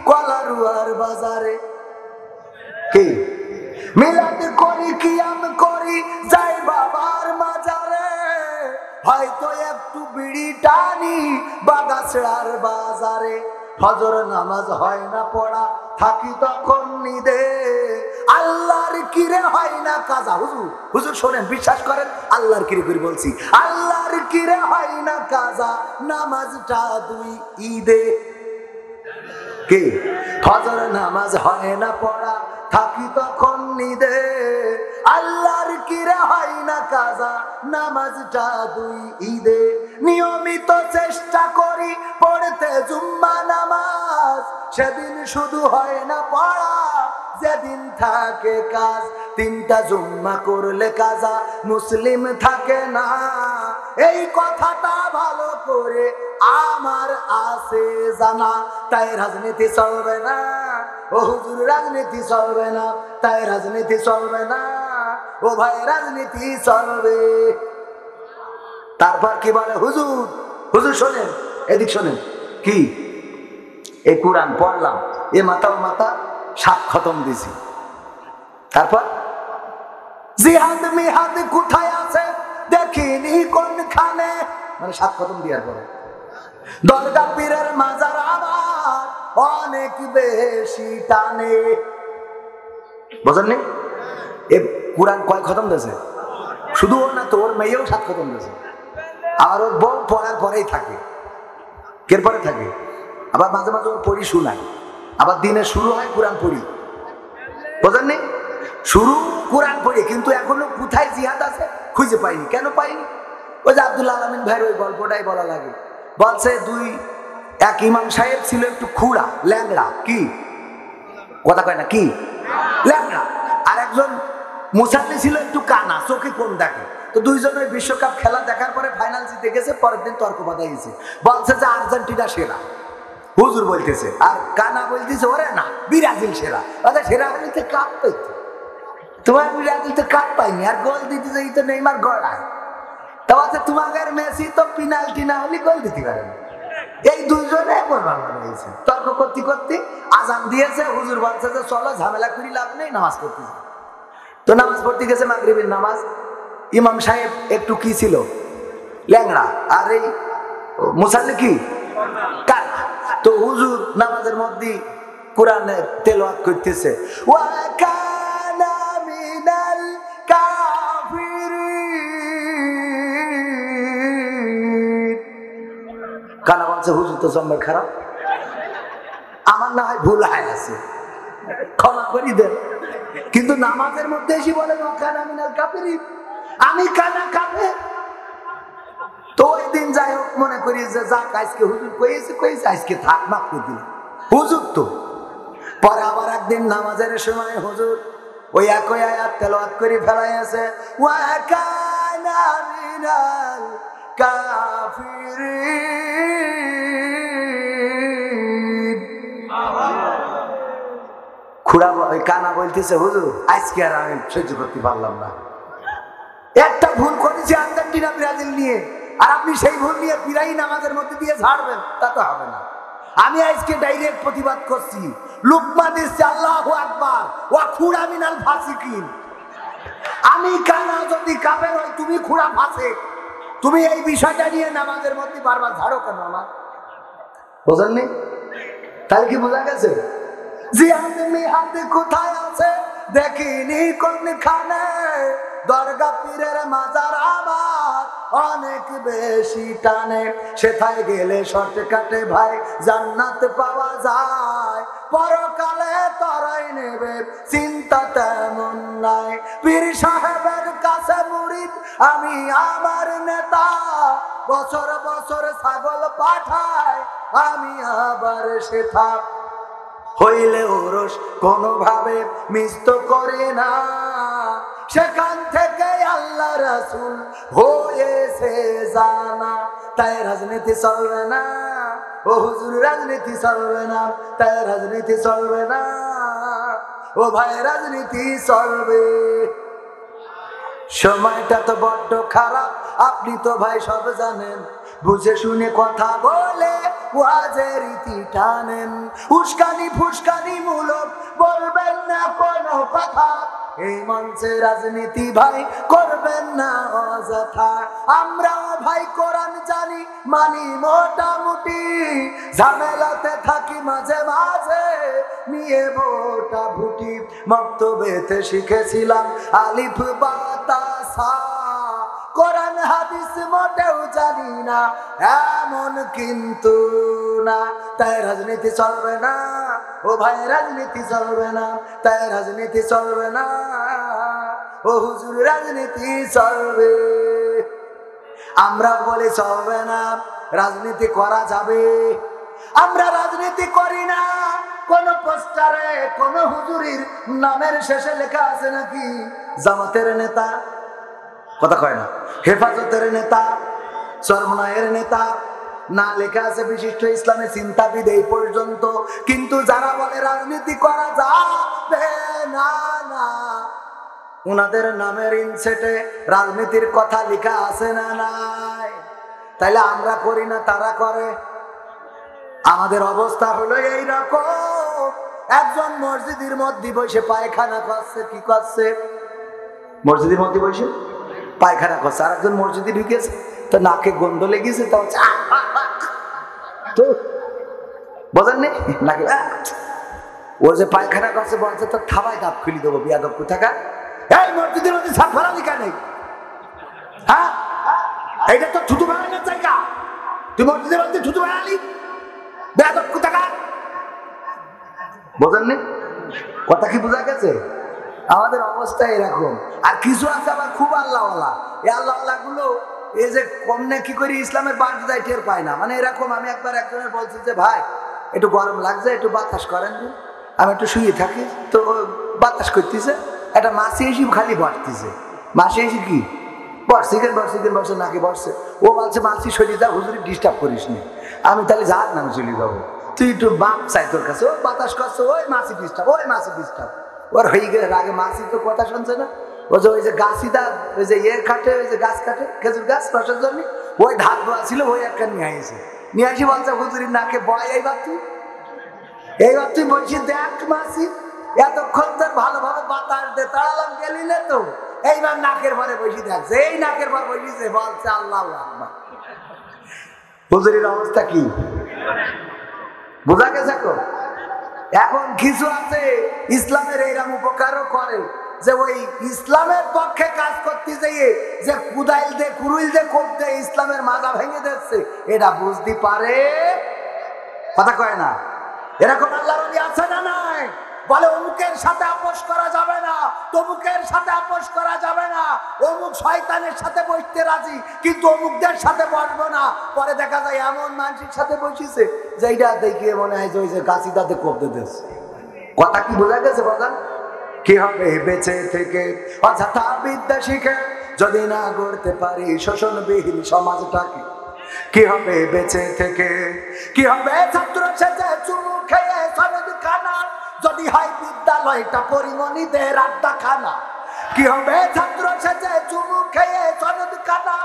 কলারুয়ার বাজারে। কি মিলাদ করি কিয়াম করি যাই বাবার মাজারে, হয়তো একটু বিড়ি টানি বাগাছড়ার বাজারে। ফজর নামাজ হয় না পড়া, থাকি তখন নিদে, আল্লাহর কিরে হয় না কাজা। হুজুর হুজুর শোনেন, বিশ্বাস করেন, আল্লাহর কিরে করে বলছি, আল্লাহর কিরে হয় না কাজা, নামাজটা ২ ঈদে। কি ফজর নামাজ হয় না পড়া, থাকি তখন নিদে, আল্লাহর কিরে হয় না কাজা, নামাজটা ২ ঈদে। নিয়মিত চেষ্টা করি পড়তে জুম্মা নামাজ, সেদিন শুধু হয় না পড়া, যেদিন থাকে কাজ। ৩টা জুম্মা করলে কাজা মুসলিম থাকে না, এই কথাটা ভালো করে আমার আছে জানা। তাই রাজনীতি চলবে না ও হুজুর, রাজনীতি চলবে না, তাই রাজনীতি চলবে না ও ভাই, রাজনীতি চলবে। তারপর কি বলে হুজুর, হুজুর শোনেন, এদিক শোনেন, কি এই কোরআন পড়লাম, এ মাথা ও মাথা ৭ খতম দিছি। তারপর জিহাদ মিহাদ কোথায় আছে দেখিনি কোনখানে, মানে ৭ খতম দেওয়ার পরে দরগা পীরের মাজার আমার অনেক বেশি টানে। বুঝেননি? এ কোরআন কয় খতম দিয়েছে? শুধু ওর না তো, ওর মেয়েও 7 খতম দিয়েছে। আর ওর বউ পড়ার পরেই থাকে, কের পরে থাকে, আবার মাঝে মাঝে ওর পড়ি শোনাই, আবার দিনে শুরু হয় কোরআন পড়ি। বুঝেননি? শুরু কোরআন পড়ি, কিন্তু এখনো কোথায় জিহাদ আছে খুঁজে পাইনি। কেন পাইনি? ওই যে আব্দুল আলামিন ভাইয়ের ওই গল্পটাই বলা লাগে। বলছে এক ইমাম সাহেব ছিল একটু খুড়া, ল্যাংড়া, কি কথা কয় না, কি ল্যাংড়া, আর একজন মুসাল্লি ছিল একটু কানা, চোখে কোন দেখে। তো দুইজনের বিশ্বকাপ খেলা দেখার পরে ফাইনাল জিতে গেছে, পরের দিন তর্ক বাধা গেছে, বলছে যে আর্জেন্টিনা সেরা। হুজুর বলতেছে, আর কানা বলতেছে ওরে না, ব্রাজিল সেরা। সেরা হলে তো কাপ পাইতো, তোমার ব্রাজিল তো কাপ পাইনি, আর গোল দিতে এই তো নেইমার গড়ায়। তা বলছে তোমাদের মেসি তো পেনাল্টি না হলে গোল দিতে পারে না। এই দুইজনে হয়েছে, তর্ক করতে করতে আজান দিয়েছে। হুজুর বলছে যে চলো, ঝামেলা করি লাভ নেই, নামাজ পড়তে যাও। তো নামাজ পড়তে গেছে, মাগরিবের নামাজ। ইমাম সাহেব একটু কি ছিল, ল্যাংড়া, আর এই মুসাল্লি কি কানা। তো হুজুর নামাজের মধ্যে কোরআনের তেলাওয়াত করতেছে, ওয়া কানা মিনাল কাফিরিন। কানা বলছে হুজুর তো জম্মের খারাপ, আমার না হয় ভুল হয় আছে, ক্ষমা করি দেন। কিন্তু নামাজের মধ্যে এসে বলেন ওয়া কানা মিনাল কাফিরিন, আমি কানা কাফের। তো ওই দিন যাই হোক মনে করি যে যাক, আজকে হুজুর কইছে আজকে থাক, মাফ করে দিল হুজুর। তো পরে আবার একদিন নামাজের সময় হুজুর ওই একই আয়াত তেলাওয়াত করে ফেলাইছে, ওয়া কানা মিনাল কাফিরিন। খুড়া ওই কানা বলতেছে হুজুর আজকে আর আমি সহ্য করতে পারলাম না, একটা ভুল করেছি আর্জেন্টিনা ব্রাজিল নিয়ে, আর আপনি সেই ভুল নিয়ে পিরাই নামাজের মধ্যে দিয়ে ছাড়বেন, তা তো হবে না। আমি আজকে ডাইরেক্ট প্রতিবাদ করছি, লুকমান দিচ্ছে আল্লাহু আকবার ওয়া খুড়া মিনাল ফাসিকিন। আমি কানা যদি কাফের হই, তুমি খুড়া ফাসিক, তুমি এই বিষয়টা নিয়ে নামাজের মধ্যে বারবার ঝাড়ো কেন আমার? বুঝলেননি? তাহলে কি বোঝা গেছে? জিহাদ মিহাদ কোথায় আছে দেখিনি কোনখানে, দরগা পীরের মাজার আমার অনেক বেশি টানে, সেথায় গেলে শর্টকাটে ভাই জান্নাত পাওয়া যায়, পরকালে তরাই নেবে চিন্তা তেমন নাই। পীর সাহেবের কাছে মুরিদ আমি আমার নেতা, বছর বছর ছাগল পাঠায় আমি আবার সেথা, হইলে ওরস কোনোভাবে মিস করে না, সেখান থেকে আল্লাহ রাসূল হয়েছে জানা। তাই রাজনীতি চলবে না ও হুজুর, রাজনীতি চলবে না, তাই রাজনীতি চলবে না ও ভাই, রাজনীতি চলবে। সময়টা তো বড্ড খারাপ, আপনি তো ভাই সব জানেন, বুঝে শুনে কথা বলে ওয়াজের রীতি টানেন, উস্কানি ফুস্কানি মূলক বলবেন না কোনো কথা, এই মঞ্চে রাজনীতি ভাই করবেন না অযথা। আমরাও ভাই কোরআন জানি মানি মোটামুটি, ঝামেলাতে থাকি মাঝে মাঝে নিয়ে ভোটা ভুটি, মক্তবেতে শিখেছিলাম আলিফ বা তা সা, কোরআন হাদিস মোটেও জানি না এমন কিন্তু না, তাই রাজনীতি চলবে না ও ভাই, রাজনীতি চলবে না, তাই রাজনীতি চলবে না ও হুজুর, রাজনীতি চলবে। আমরা বলি চলবে না, রাজনীতি করা যাবে। আমরা রাজনীতি করি না, কোন পোস্টারে কোন হুজুরির নামের শেষে লেখা আছে নাকি জামাতের নেতা, কথা কয় না, হেফাজতের নেতা, চরমনায়ের নেতা, না লেখা আছে বিশিষ্ট ইসলামী চিন্তাবিদ এই পর্যন্ত। কিন্তু যারা বলে রাজনীতি করা যাবে না, না, উনাদের নামের ইনসেটে রাজনীতির কথা লেখা আছে না নাই? তাইলে আমরা করি না, তারা করে। আমাদের অবস্থা হলো এইরকম, একজন মসজিদের মধ্যে বসে পায়খানা করছে, কি করছে? মসজিদের মধ্যে বসে পায়খানা করছে, আর একজন মসজিদে ঢুকেছে, তো নাকে গন্ধ লেগেছে, তো বোঝেননি নাকি? ও যে পায়খানা করছে বলছে তো থাবায় দাপ খুলি দেবো, বিয়াদব কোথাকার। এই মসজিদের মধ্যে সাফ ফেলালি কেন? হ্যাঁ, এইটা তো থুতু ফেলানোর জায়গা, তুই মসজিদের মধ্যে থুতু ফেলালি, বিয়াদব কোথাকার। বোঝেননি কথা? কি বোঝা গেছে? আমাদের অবস্থা এরকম। আর কিছু আছে আবার খুব আল্লাহওয়ালা, এই আল্লাহওয়ালা গুলো এই যে কমনে কি করে ইসলামের বাড়তে যায় টের পায় না। মানে এরকম, আমি একবার একজনের বলছি যে ভাই একটু গরম লাগছে, একটু বাতাস করেন। আমি একটু শুয়ে থাকি, তো বাতাস করতেছে, একটা মাছি এসে খালি বসতেছে, মাছি এসে কি বসছে নাকি বসছে, ও বলছে মাছি সরিয়ে যা, হুজুরি ডিস্টার্ব করিস নি। আমি তাহলে যার নামে চলে যাবো, তুই একটু বাপ চাই তোর কাছে, ও বাতাস করছে, ওই মাছি ডিস্টার্ব, ওই মাছি ডিস্টার্ব। ওর হয়ে গেলে আগে মাছি তো কথা শুনছে না, ও যে ওই যে গাছিদা ওই যে ইয়ে কাটে, ওই যে গাছ কাটে, খেজুর গাছ রসের জন্য, ওই ধার দেওয়া ছিল, ওই একটা নিয়ে আসি বলছে হুজুরির নাকে বয়, এইবার তুই বলছি দেখ মাছি, এতক্ষণ তোর ভালোভাবে বাতাস দে তাড়ালাম গেলি না তো, এইবার নাকের পরে বসে দেখছে, এই নাকের পর বসেছে, বলছে আল্লাহ আকবার। হুজুরির অবস্থা কি বোঝা গেছে? এখন কিছু আছে ইসলামের এইরকম উপকারও করে, যে ওই ইসলামের পক্ষে কাজ করতে যেয়ে যে কুদাইল দে কুরুইল দে কোপ দে ইসলামের মাজা ভেঙে দিচ্ছে, এটা বুঝতে পারে, কথা কয় না। এরকম আল্লাহর ওলি আছে না নাই? বলে অমুকের সাথে আপোষ করা যাবে না, তমুকের সাথে আপোষ করা যাবে না, অমুক শয়তানের সাথে বসতে রাজি, কিন্তু অমুকদের সাথে বসবো না। পরে দেখা যায় এমন মানুষের সাথে বসেছে যে এইটা দেখিয়ে মনে হয় যে ওই যে গাছিটাতে কোপতে দিচ্ছে। কথা কি বোঝা গেছে? বাজান কি হবে বেঁচে থেকে অযথা বিদ্যা শিখে যদি না গড়তে পারি শোষণবিহীন সমাজটাকে? কি হবে বেঁচে থেকে? কি হবে ছাত্র সেজে চুমু খেয়ে সনদ খানা যদি হয় বিদ্যালয়টা পরিমণিদের আড্ডা খানা? কি হবে ছাত্র সেজে চুমু খেয়ে সনদ খানা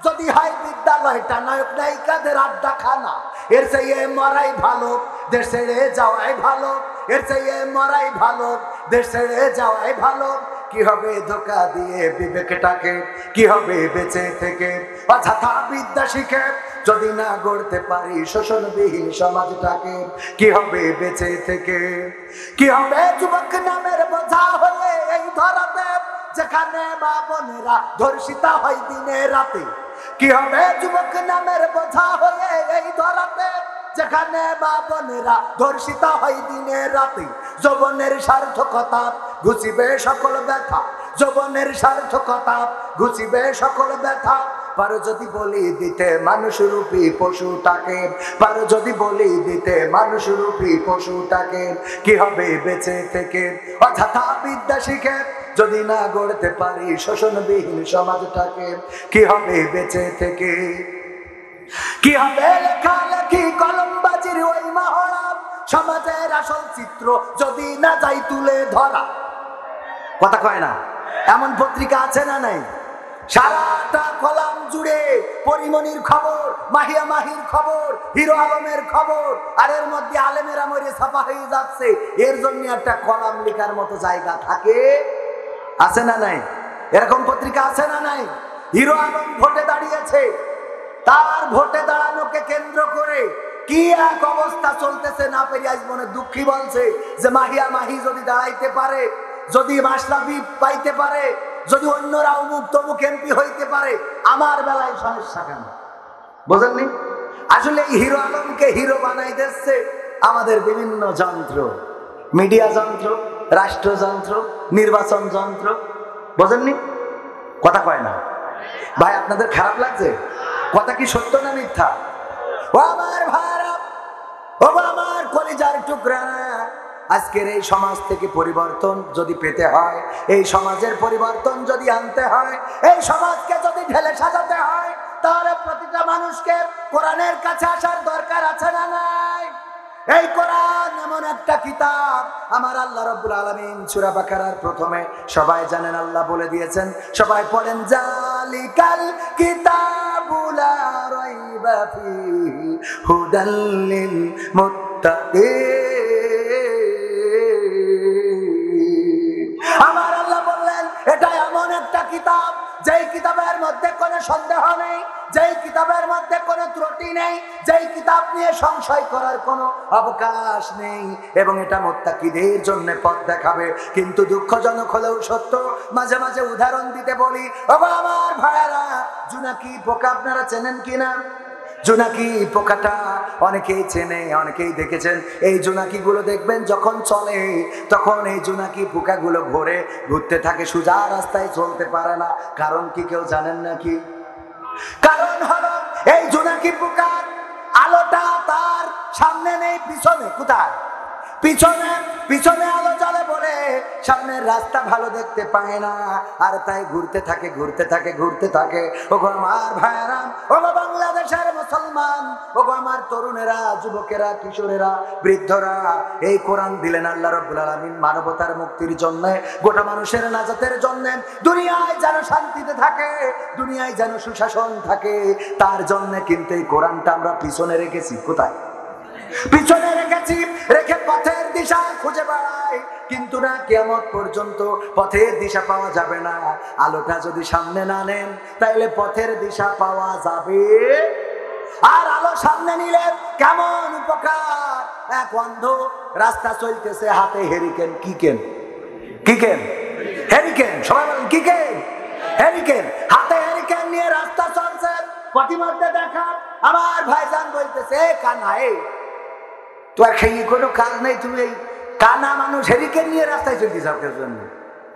যদি হয় বিদ্যালয়টা নায়ক নায়িকাদের আড্ডা খানা? এর চেয়ে মরাই ভালো, দেশ ছেড়ে যাওয়াই ভালো, এর চেয়ে মরাই ভালো, দেশ ছেড়ে যাওয়াই ভালো। কি হবে ধোকা দিয়ে বিবেকটাকে, কি হবে বেঁচে থেকে অযথা বিদ্যা শিখে যদি না গড়তে পারি শোষণবিহীন সমাজটাকে, কি হবে বেঁচে থেকে? কি হবে যুবক নামের বোঝা হয়ে এই ধরাতে, যেখানে মা বোনেরা ধর্ষিতা হয় দিনে রাতে? কি হবে যুবক নামের বোঝা হয়ে এই ধরাতে, যেখানে মা বোনেরা ধর্ষিতা হয় দিনে রাতে? যৌবনের সার্থকতা ঘুচিবে সকল ব্যথা, যৌবনের সার্থকতা ঘুচিবে সকল ব্যথা। পারো যদি বলি দিতে মানুষরূপী পশুটাকে, পারো যদি বলি দিতে মানুষরূপী পশুটাকে, কি হবে বেঁচে থেকে? অযথা বিদ্যা শিখে যদি না গড়তে পারি শোষণবিহীন সমাজটাকে, কি হবে বেঁচে থেকে? কি হবে লেখালেখি কলমবাজির ওই মহড়া, সমাজের আসল চিত্র যদি না যাই তুলে ধরা? কথা কয় না? এমন পত্রিকা আছে না নাই? সারাটা কলাম জুড়ে পরিমণির খবর, মাহিয়া মাহির খবর, হিরো আলমের খবর, আর এর মধ্যে আলেমেরা মরে ছাপা হয়ে যাচ্ছে। এর জন্য একটা কলাম লেখার মতো জায়গা থাকে? আছে না নাই? এরকম পত্রিকা আছে না নাই? হিরো আলম ভোটে দাঁড়িয়েছে, তার ভোটে দাঁড়ানোকে কেন্দ্র করে কি এক অবস্থা চলতেছে না পেরে আজ মনে দুঃখী বলছে যে মাহিয়া মাহি যদি দাঁড়াইতে পারে, যদি মাশরাফি পাইতে পারে, যদি অন্যরা অমুক তমুক এমপি হইতে পারে, আমার বেলায় সমস্যা কেন? বোঝেননি? আসলে এই হিরো আলমকে হিরো বানাই দিচ্ছে আমাদের বিভিন্ন যন্ত্র, মিডিয়া যন্ত্র, রাষ্ট্রযন্ত্র, নির্বাচন যন্ত্র। বোঝেননি? কথা কয় না ভাই? আপনাদের খারাপ লাগছে? কথা কি সত্য না মিথ্যা? ও আমার ভাইরা, ও আমার কলিজার টুকরা, আজকের এই সমাজ থেকে পরিবর্তন যদি পেতে হয়, এই সমাজের পরিবর্তন যদি আনতে হয়, এই সমাজকে যদি ঢেলে সাজাতে হয়, তাহলে প্রতিটা মানুষকে কোরআনের কাছে আসার দরকার আছে না নাই? এই কোরআন এমন একটা কিতাব, আমার আল্লাহ রাব্বুল আলামিন সূরা বাকারার প্রথমে সবাই জানেন, আল্লাহ বলে দিয়েছেন, সবাই পড়েন, জালিকাল কিতাবু লা রাইবা ফীহি হুদাল লিল মুত্তাকিন। আমার আল্লাহ বললেন এটা এমন একটা কিতাব যেই কিতাবের মধ্যে কোনো সন্দেহ নেই, যেই কিতাবের মধ্যে কোনো ত্রুটি নেই, যেই কিতাব নিয়ে সংশয় করার কোনো অবকাশ নেই, এবং এটা মুত্তাকিদের জন্য পথ দেখাবে। কিন্তু দুঃখজনক হলেও সত্য, মাঝে মাঝে উদাহরণ দিতে বলি, ওগো আমার ভাইরা, জোনাকি পোকা আপনারা চেনেন কিনা? জোনাকি পোকাটা অনেকেই চেনে, অনেকেই দেখেছেন। এই জোনাকি গুলো দেখবেন যখন চলে, তখন এই জোনাকি পোকাগুলো ঘুরতে থাকে, সোজা রাস্তায় চলতে পারে না। কারণ কি কেউ জানেন নাকি? কারণ হলো এই জোনাকি পোকার আলোটা তার সামনে নেই, পিছনে। কোথায়? পিছনে। পিছনে আলো জ্বলে বলে সামনের রাস্তা ভালো দেখতে পায় না, আর তাই ঘুরতে থাকে ঘুরতে থাকে ঘুরতে থাকে। ওগো আমার ভাইরা, ওগো বাংলাদেশের মুসলমান, ওগো আমার তরুণেরা, যুবকেরা, কিশোরেরা, বৃদ্ধরা, এই কোরআন দিলেন আল্লাহ রাব্বুল আলামিন মানবতার মুক্তির জন্য, গোটা মানুষের নাজাতের জন্য, দুনিয়ায় যেন শান্তিতে থাকে, দুনিয়ায় যেন সুশাসন থাকে, তার জন্য কিন্তু এই কোরআনটা আমরা পিছনে রেখেছি। কোথায়? পিছনে রেখেছি, রেখে পথের দিশা খুঁজে বেড়াই। কিন্তু না, কিয়ামত পর্যন্ত পথের দিশা পাওয়া যাবে না। আলোটা যদি সামনে না নেন, তাইলে পথের দিশা পাওয়া যাবে। আর আলো সামনে নিলে কেমন উপকার! এক অন্ধ রাস্তা চলতেছে, হাতে হেরিকেন। কি কেন? কি কেন? হেরিকেন। সবাই বলেন কি কেন? হেরিকেন। হাতে হেরিকেন নিয়ে রাস্তা চলছে, পথিমধ্যে দেখা আমার ভাইজান বলতেছে, কানাই তোর খেয়ে কোনো কাজ নেই, তুমি এই কানা মানুষ হেরিকেন নিয়ে রাস্তায় চলতে যাও কেউ জন্য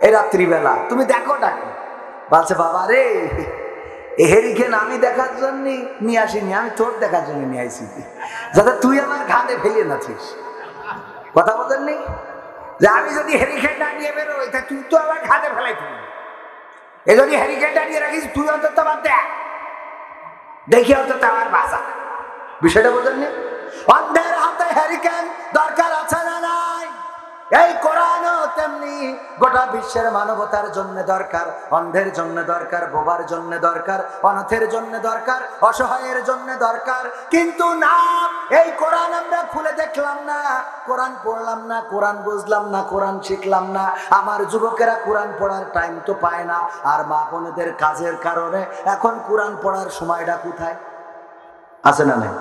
এই রাত্রিবেলা, তুমি দেখো ডাকি। বলছে, বাবা রে, এই হেরিকেন আমি দেখার জন্য নিয়ে আসিনি, আমি তোর দেখার জন্য নিয়ে আসি, যাতে তুই আমার ঘাটে ফেলিয়ে নাছিস। কথা বলেননি যে আমি যদি হেরিকেনটা নিয়ে বেরোই, তা তুই তো আমার ঘাটে ফেলাই তুই, এই যদি হেরিকেনটা নিয়ে রাখিস, তুই অন্তত বাদ দেখ, দেখি অন্তত আমার বাসা। বিষয়টা বোঝেননি? অন্ধের হাতে হেরিকেন দরকার আছে না নাই? এই কোরআনও তেমনি গোটা বিশ্বের মানবতার জন্য দরকার, অন্ধের জন্য দরকার, বোবার জন্য দরকার, অনাথের জন্য দরকার, অসহায়ের জন্য দরকার। কিন্তু না, এই কোরআন আমরা খুলে দেখলাম না, কোরআন পড়লাম না, কোরআন বুঝলাম না, কোরআন শিখলাম না। আমার যুবকেরা কোরআন পড়ার টাইম তো পায় না, আর মা বোনেদের কাজের কারণে এখন কোরআন পড়ার সময়টা কোথায় আছে না নাই?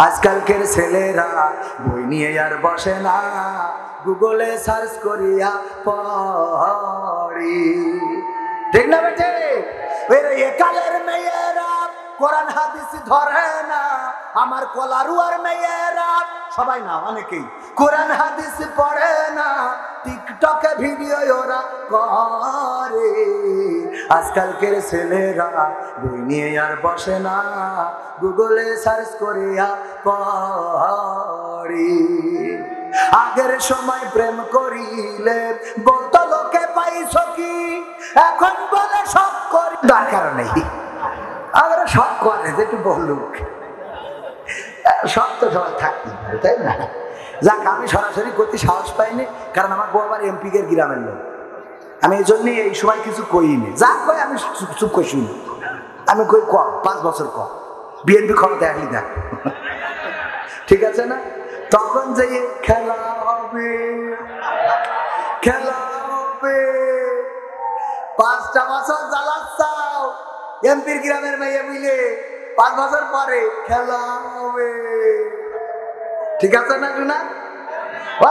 আজকালকের ছেলেরা বই নিয়ে আর বসে না, গুগলে সার্চ করিয়া পড়ি। ঠিক না বেটে? একালের মেয়েরা কোরআন হাদিস ধরে না, আমার কলারুয়ার মেয়েরা, সবাই না অনেকেই কোরআন হাদিস পড়ে না, টিকটকে ভিডিও ওরা করে। আজকালকের ছেলেরা বই নিয়ে আর বসে না, গুগলে সার্চ করিয়া পড়ি। আগের সময় প্রেম করিলে বলতো লোকে পাইছো কি, এখন বলে সব করি, দরকার নেই। আগে সব করে যেটু বলুক, সব তো সবাই থাকতে পারে, তাই না? যাক, আমি সরাসরি করতে সাহস পাইনি, কারণ আমার বউ আবার এমপি এর গ্রামের লোক। আমি এই জন্যই এই সময় কিছু কইনি, যা কই আমি চুপ করে শুনি। আমি কই কম 5 বছর কম, বিএনপি ক্ষমতা আসলি দেখ, ঠিক আছে না? তখন যে খেলা হবে, খেলা হবে, 5টা বছর জ্বালাচ্ছাও এমপির গ্রামের মেয়ে বুঝলে, 5 বছর পরে খেলা হবে, ঠিক আছে না? না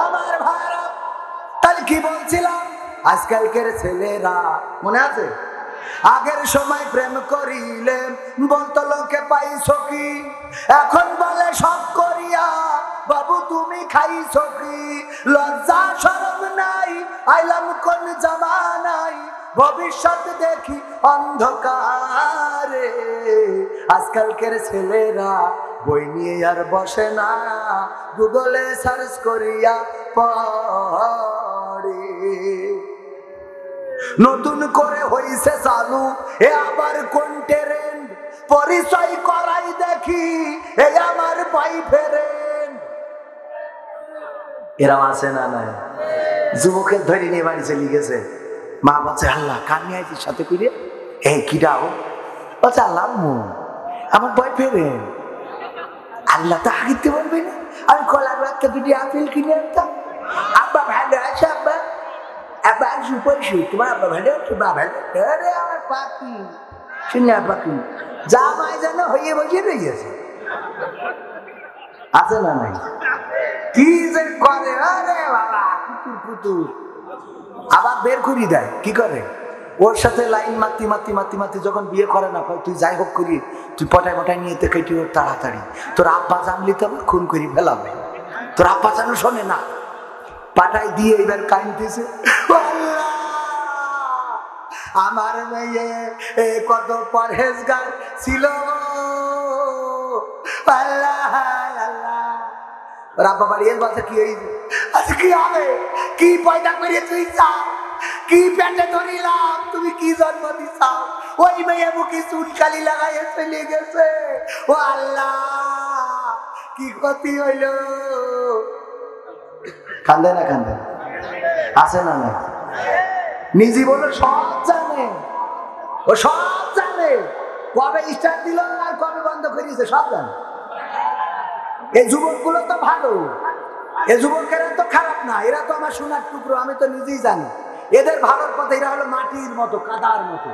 আমার ভাইরা, তাহলে কি বলছিলাম? আজকালকের ছেলেরা মনে আছে, আগের সময় প্রেম করিলে বলতো লোকে পাইছো কি, এখন বলে সব করিয়া বাবু তুমি খাইছো কি। লজ্জা শরম নাই, আইলাম কোন জামানায়, ভবিষ্যৎ দেখি অন্ধকারে। আজকালকের ছেলেরা বই নিয়ে আর বসে না, গুগলে সার্চ করিয়া পড়ে। নতুন করে হইছে চালু এ আবার কোন ট্রেন্ড, পরিচয় করাই দেখি এ আমার বয়ফ্রেন্ড। এরা আছে না নাই? যুবকের ধরে নিয়ে বাড়ি চলে গেছে, মা বলছে আল্লাহ কান্নি আইছিস সাথে করে, এই কিরাও বলছে আল্লাহ আমার বয়ফ্রেন্ড। আল্লাহ তো আগিতে বলবে না, আমি কলার একটা 2টি আপেল কিনে আনতাম। আব্বা ভালো আছে, আব্বা আব্বা সুপার সু, তোমার আব্বা ভালো আছে? বাবা আরে আমার পাখি, শুনলে পাখি জামাই যেন হয়ে বসে রয়েছে, আছে না নাই? কি যে করে, আরে বাবা কুতুর কুতুর, আবার বের করি দেয়। কি করে? ওর সাথে লাইন মাতি মাতি মাতি মাতি যখন বিয়ে করে না, তুই যাই হোক করি, তুই পটায় পটায় নিয়ে তো কেটে ওর তাড়াতাড়ি, তোর আব্বা জানলি তো আমার খুন করি ফেলাবে। তোর আব্বা যেন শোনে না, পাটাই দিয়ে এবার কাইনতেছে, আমার মেয়ে কত পরহেজগার ছিল, আল্লাহ আল্লাহ। ওর আব্বা বাড়ি এর বাচ্চা কি হয়েছে, আচ্ছা কি হবে, কি পয়দা করে তুই চাও, কি পেটে ধরিলাম, তুমি কি জন্ম দিছাও? ওই মেয়ে মুখে চুনকালি লাগাইয়ে চলে গেছে। ও আল্লাহ, কি ক্ষতি হইল। কান্দে না কান্দে আছে না না? নিজে বলে সব জানে, ও সব জানে, কবে স্টার্ট দিল আর কবে বন্ধ করিয়েছে সব জানে। এই যুবকগুলো তো ভালো, এই যুবকেরা তো খারাপ না, এরা তো আমার সোনার টুকরো, আমি তো নিজেই জানি। এদের ভালোর পথে, এরা হলো মাটির মতো, কাদার মতো।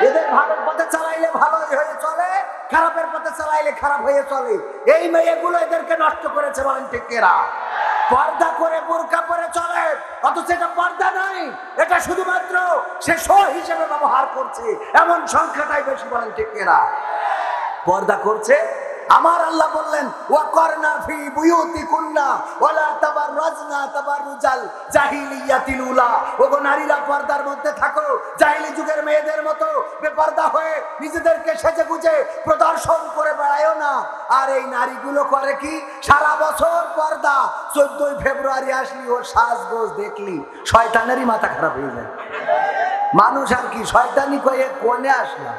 এদের ভালোর পথে চালাইলে ভালো হয়ে চলে, খারাপের পথে চালাইলে খারাপ হয়ে চলে। এই মেয়েগুলো এদেরকে নষ্ট করেছে, বলেন ঠিক এরা? পর্দা করে বোরকা পরে চলে, অথচ এটা পর্দা নাই, এটা শুধুমাত্র সে শো হিসেবে ব্যবহার করছে, এমন সংখ্যাটাই বেশি, বলেন ঠিক এরা? পর্দা করছে। আমার আল্লাহ বললেন ওয়াকরনা ফি বুয়ুতিকুন্না ওয়ালা তাবাররাজনা তাবাররুজাল জাহিলিয়াতিল উলা, ওগো নারীরা পর্দার মধ্যে থাকো, জাহিলি যুগের মেয়েদের মতো বেপর্দা হয়ে নিজেদেরকে সেজেগুজে প্রদর্শন করে বেড়ায়ও না। আর এই নারীগুলো করে কি, সারা বছর পর্দা, 14ই ফেব্রুয়ারি আসলি ওর সাজগোজ দেখলি শয়তানেরই মাথা খারাপ হয়ে যায়। মানুষ আর কি শয়তানি কয়ে কোণে আসলাম,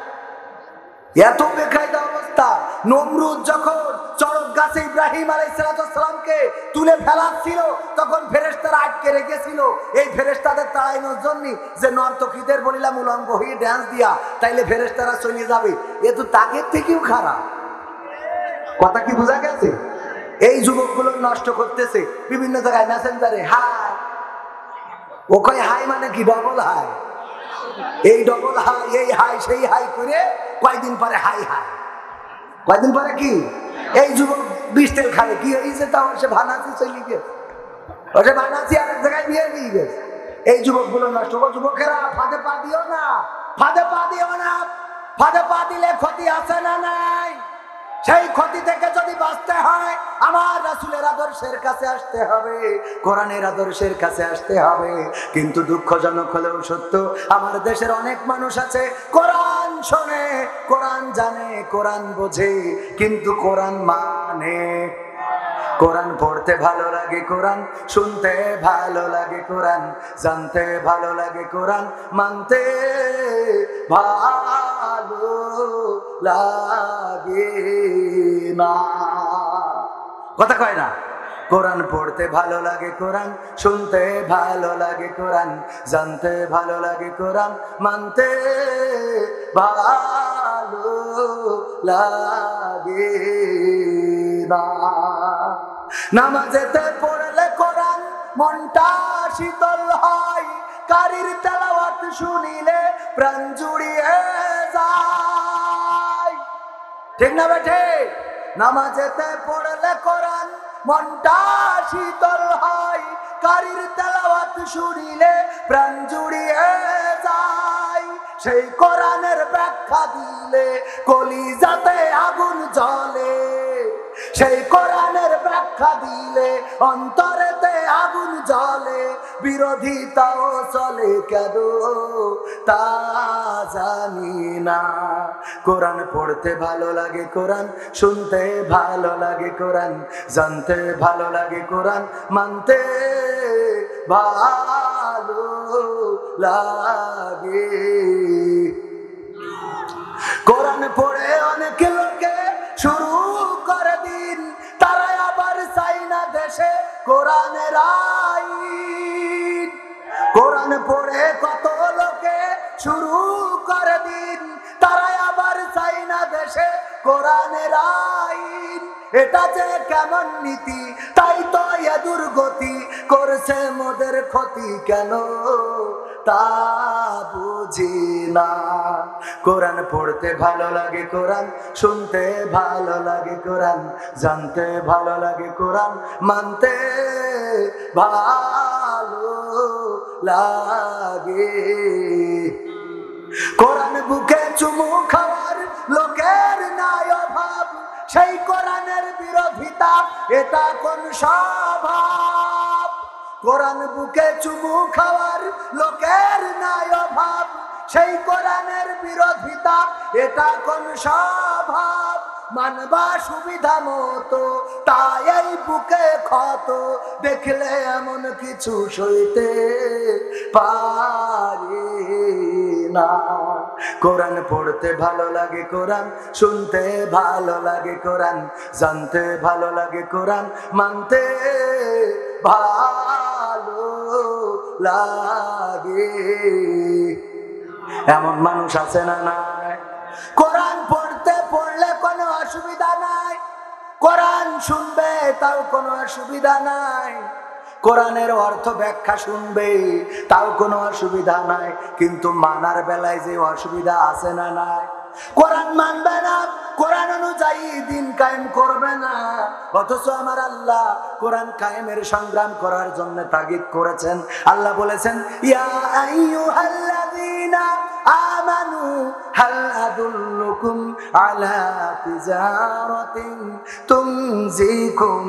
এত বেকায়দা অবস্থা। নমরুদ যখন চড়ক গাছে ইব্রাহিম আলাইহিসসালামকে তুলে ফেলাচ্ছিল, তখন ফেরেশতারা আটকে রেখেছিল এই ফেরেশতাদের তাড়ানোর জন্য, যে নর্তকীদের বলিলাম উলঙ্গ হয়ে ড্যান্স দিয়া, তাইলে ফেরেশতারা চলে যাবে। এ তো তাদের থেকেও খারাপ। কথা কি বোঝা গেছে? এই যুবকগুলো নষ্ট করতেছে বিভিন্ন জায়গায় মেসেঞ্জারে হাই, ও কয় হাই মানে কি? ডবল হাই। এই ডবল হাই, এই হাই, সেই হাই করে কয়দিন পরে হাই হাই, কয়দিন পরে কি এই যুবক বিষ তেল খাবে। কি হয়েছে? তাও সে ভানাচি চলে গেছে, সে ভানাচি আরেক জায়গায় নিয়ে গেছে। এই যুবকগুলো নষ্ট। যুবকেরা ফাঁদে পা দিও না, ফাঁদে পা দিও না। ফাঁদে পা দিলে ক্ষতি আছে না নাই? সেই ক্ষতি থেকে যদি বাঁচতে হয়, আমার রাসূলের আদর্শের কাছে আসতে হবে, কোরআনের আদর্শের কাছে আসতে হবে। কিন্তু দুঃখজনক হলেও সত্য, আমার দেশের অনেক মানুষ আছে কোরআন শোনে, কোরআন জানে, কোরআন বোঝে, কিন্তু কোরআন মানে। কোরআন পড়তে ভালো লাগে, কোরআন শুনতে ভালো লাগে, কোরআন জানতে ভালো লাগে, কোরআন মানতে ভালো লাগে না। কথা কয় না? কোরআন পড়তে ভালো লাগে, কোরআন শুনতে ভালো লাগে, কোরআন জানতে ভালো লাগে, কোরআন মানতে ভালো লাগে না। নামাজেতে পড়লে কোরআন মনটা শীতল হয়, কারির তেলাওয়াত শুনিলে প্রাণ জুড়িয়ে যায়। ঠিক না বেঠে? নামাজেতে পড়লে কোরআন মনটা শীতল হয়, কারির তেলাওয়াত শুনিলে প্রাণ জুড়িয়ে যায়। সেই কোরআনের ব্যাখ্যা দিলে কলিজাতে আগুন জ্বলে, সেই কোরআনের ব্যাখ্যা দিলে অন্তরেতে আগুন জ্বলে। বিরোধিতাও চলে কেন তা জানি না। কোরআন পড়তে ভালো লাগে, কোরআন শুনতে ভালো লাগে, কোরআন জানতে ভালো লাগে, কোরআন মানতে ভালো লাগে। কোরআন পড়ে অনেক লোকে শুরু করে দিন, তারা আবার চাই না দেশে কোরআনের আইন। কোরআন পড়ে কত লোকে শুরু করে দিন, তারা আবার চাই না দেশে কোরআনের আইন। এটা যে কেমন নীতি, তাই তো এ দুর্গতি, করছে মোদের ক্ষতি কেন তা বুঝি না। কোরআন পড়তে ভালো লাগে, কোরআন শুনতে ভালো লাগে, কোরআন জানতে ভালো লাগে, কোরআন মানতে ভালো লাগে। কোরআন বুকে চুমু খাওয়ার লোকের নাই অভাব, সেই কোরআনের বিরোধিতা এটা কোন স্বভাব? কোরআন বুকে চুমু খাওয়ার লোকের নাই অভাব, সেই কোরআনের বিরোধিতা এটা কোন স্বভাব? মানবা সুবিধা মতো তাই এই বুকে ক্ষত, দেখলে এমন কিছু সইতে পারি না। কোরআন পড়তে ভালো লাগে, কোরআন শুনতে ভালো লাগে, কোরআন জানতে ভালো লাগে, কোরআন মানতে ভালো লাগে। এমন মানুষ আছে না নাই? কোরআন পড়লে কোনো অসুবিধা নাই, কোরআন শুনবে তাও কোনো অসুবিধা নাই, কোরআনের অর্থ ব্যাখ্যা শুনবে তাও কোনো অসুবিধা নাই। কিন্তু মানার বেলায় যে অসুবিধা আছে না নাই? কোরআন মানবে না, কোরআন অনুযায়ী দিন কায়েম করবে না, অথচ আমার আল্লাহ কোরআন কায়েমের সংগ্রাম করার জন্য তাগিদ করেছেন। আল্লাহ বলেছেন, ইয়া আইয়ুহাল্লাযীনা আমানু হাল আদুল্লুকুম আলা তিজারাতিন তুনজিকুম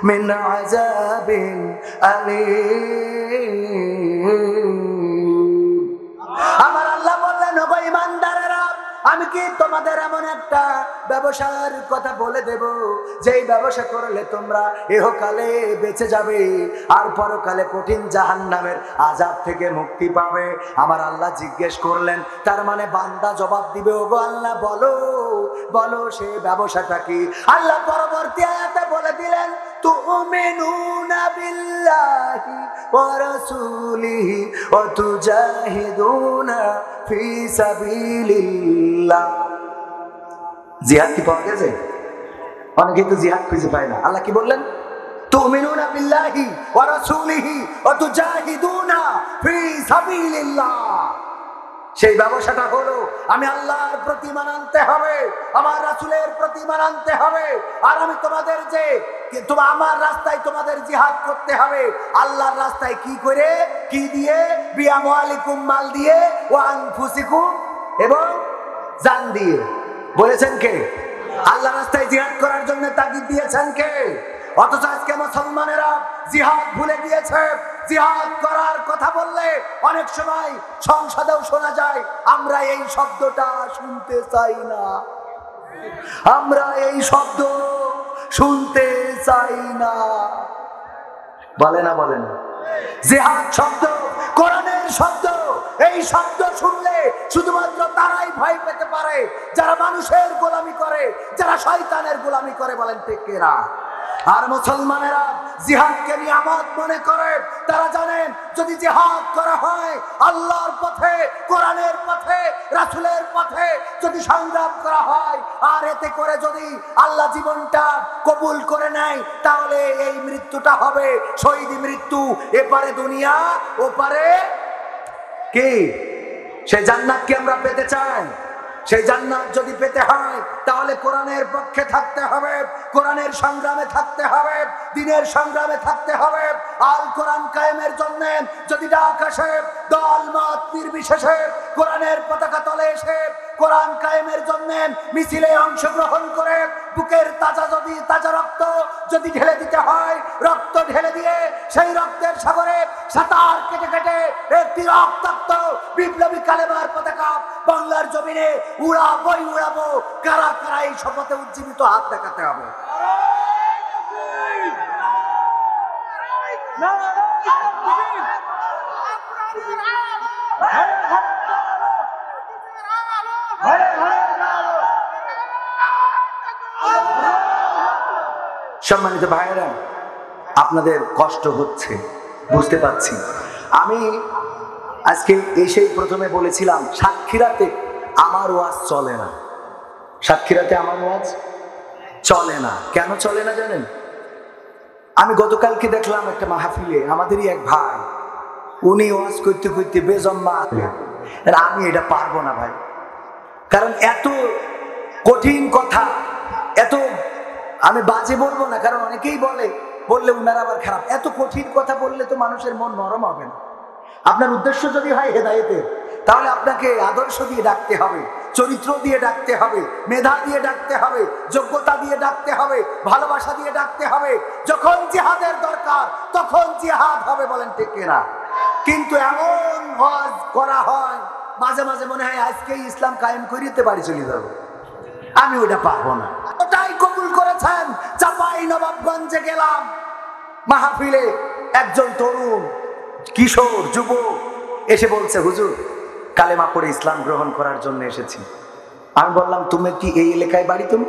মিন আযাবিন আলীম। আমার আল্লাহ বললেন, ওগো ঈমানদারেরা, আমি কি তোমাদের এমন একটা ব্যবসার কথা বলে দেব, যেই ব্যবসা করলে তোমরা ইহকালে বেঁচে যাবে আর পরকালে কঠিন জাহান্নামের আযাব থেকে মুক্তি পাবে? আমার আল্লাহ জিজ্ঞেস করলেন, তার মানে বান্দা জবাব দিবে, ওগো আল্লাহ বলো বলো সে ব্যবসাটা কি? আল্লাহ পরবর্তী আয়াতে বলে দিলেন, তুমিনুনা বিল্লাহি ওয়া রাসূলিহি ওয়া তুজাহিদুনা ফি সাবিলিল্লাহ। জিহাদ কি পাওয়া গেছে? অনেকে তো জিহাদ খুঁজে পায় না। আল্লাহ কি বললেন? তুমিনুনা বিল্লাহি ওয়া রাসূলিহি ওয়া তুজাহিদুনা ফি সাবিলিল্লাহ। সেই ব্যবসাটা হলো আমি আল্লাহর প্রতি ঈমান আনতে হবে, আমার রাসূলের প্রতি ঈমান আনতে হবে, আর আমি তোমাদের যে আমার রাস্তায় তোমাদের জিহাদ করতে হবে। আল্লাহর রাস্তায় কি করে? কি দিয়ে? বিআমওয়ালিকুম, মাল দিয়ে, ওয়া আনফুসিকুম, এবং জান দিয়ে। বলেছেন কে? আল্লাহ রাস্তায় জিহাদ করার জন্য তাগিদ দিয়েছেন কে? অথচ আজকে মুসলমানেরা জিহাদ ভুলে গিয়েছে। জিহাদ করার কথা বললে অনেক সময় সংসদেও শোনা যায়, আমরা এই শব্দটা শুনতে চাই না, আমরা এই শব্দ শুনতে চাই না। বলে না? বলে না? জিহাদ শব্দ কোরআনের শব্দ। এই শব্দ শুনলে শুধুমাত্র তারাই ভয় পেতে পারে যারা মানুষের গোলামি করে, যারা শয়তানের গোলামি করে। বলেন ঠিক কিনা? আর মুসলমানেরা জিহাদকে নিয়ামত মনে করে। তারা জানেন যদি জিহাদ করা হয় আল্লাহর পথে, কোরআনের পথে, রাসূলের পথে যদি সংগ্রাম করা হয়, আর এতে করে যদি আল্লাহ জীবনটা কবুল করে নেয়, তাহলে এই মৃত্যুটা হবে শহীদি মৃত্যু। এপারে দুনিয়া, ওপারে কি? সেই জান্নাত কি আমরা পেতে চাই? সেই জান্নাত যদি পেতে হয় তাহলে কোরআনের পক্ষে থাকতে হবে, কোরআনের সংগ্রামে থাকতে হবে, দ্বীনের সংগ্রামে থাকতে হবে। আল কোরআন কায়েমের জন্য যদি ডাক আসে, দল মত নির্বিশেষে কোরআনের পতাকা তলে এসে কোরআন কায়েমের জন্য মিছিলে অংশগ্রহণ করে বুকের তাজা রক্ত যদি ঢেলে দিতে হয়, রক্ত ঢেলে দিয়ে সেই রক্তের সাগরে সাঁতার কেটে কেটে একটি রক্তাক্ত বিপ্লবী কালেমার পতাকা বাংলার জমিনে উড়াবো। কারা কারা এই শপথে উজ্জীবিত হাত দেখাতে হবে। সম্মানিত ভাইয়েরা, আপনাদের কষ্ট হচ্ছে বুঝতে পারছি। আমি আজকে এসেই প্রথমে বলেছিলাম সাতক্ষীরাতে আমার ওয়াজ চলে না। সাতক্ষীরাতে আমার ওয়াজ চলে না। কেন চলে না জানেন? আমি গতকালকে দেখলাম একটা মাহফিলে আমাদেরই এক ভাই, উনি ওয়াজ করতে করতে বেজম্মা। আমি এটা পারবো না ভাই, কারণ এত কঠিন কথা, এত আমি বাজে বলবো না, কারণ অনেকেই বললে উনার আবার খারাপ। এত কঠিন কথা বললে তো মানুষের মন নরম হবে না। আপনার উদ্দেশ্য যদি হয় হেদায়েতের, তাহলে আপনাকে আদর্শ দিয়ে ডাকতে হবে, চরিত্র দিয়ে ডাকতে হবে, মেধা দিয়ে ডাকতে হবে, যোগ্যতা দিয়ে ডাকতে হবে, ভালোবাসা দিয়ে ডাকতে হবে। যখন জিহাদের দরকার তখন জিহাদ হবে। বলেন ঠিক কিনা? কিন্তু এমন ওয়াজ করা হয় মাঝে মাঝে মনে হয় আজকেই ইসলাম কায়েম করিতে বাড়ি চলে যাবো। আমি ওটা পারবো না। ওটাই কবুল করেছেন। চাপাই নবাবগঞ্জে গেলাম মাহফিলে, একজন তরুণ কিশোর যুবক এসে বলছে, হুজুর কালেমা পড়ে ইসলাম গ্রহণ করার জন্য এসেছি। আমি বললাম, তুমি কি এই এলাকায় বাড়ি? তুমি?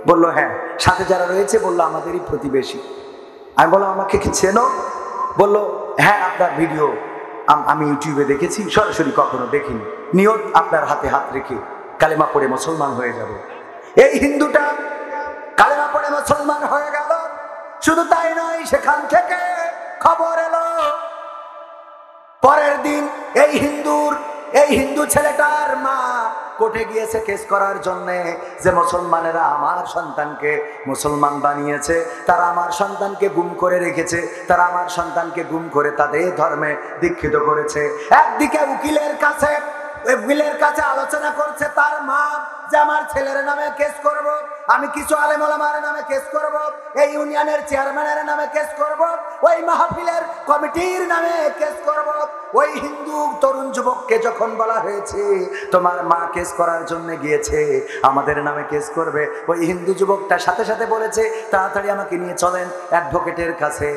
বললো হ্যাঁ। সাথে যারা রয়েছে? বললো আমাদেরই প্রতিবেশী। আমি বললাম, আমাকে কি চেনো? বললো হ্যাঁ, আপনার ভিডিও আমি ইউটিউবে দেখেছি, সরাসরি কখনো দেখিনি। নিয়ত আপনার হাতে হাত রেখে কালেমা পড়ে মুসলমান হয়ে যাবে। এই হিন্দুটা কালেমা পড়ে মুসলমান হয়ে গেল। শুধু তাই নয়, সেখান থেকে খবর এলো পরের দিন এই হিন্দু ছেলেটার মা কোর্টে গিয়েছে কেস করার জন্য, যে মুসলমানেরা আমার সন্তানকে মুসলমান বানিয়েছে, তারা আমার সন্তানকে গুম করে রেখেছে, তারা আমার সন্তানকে গুম করে তাদের ধর্মে দীক্ষিত করেছে। একদিকে উকিলের কাছে আলোচনা করছে তার মা যে আমার ছেলের নামে কেস করব, আমি কিছু আলেম ওলামার নামে কেস করব, এই ইউনিয়নের চেয়ারম্যানের নামে কেস করব, ওই মাহফিলের কমিটির নামে কেস করব। ওই হিন্দু তরুণ যুবককে যখন বলা হয়েছে তোমার মা কেস করার জন্য গিয়েছে, আমাদের নামে কেস করবে, ওই হিন্দু যুবকটা সাথে সাথে বলেছে তাড়াতাড়ি আমাকে নিয়ে চলেন অ্যাডভোকেটের কাছে,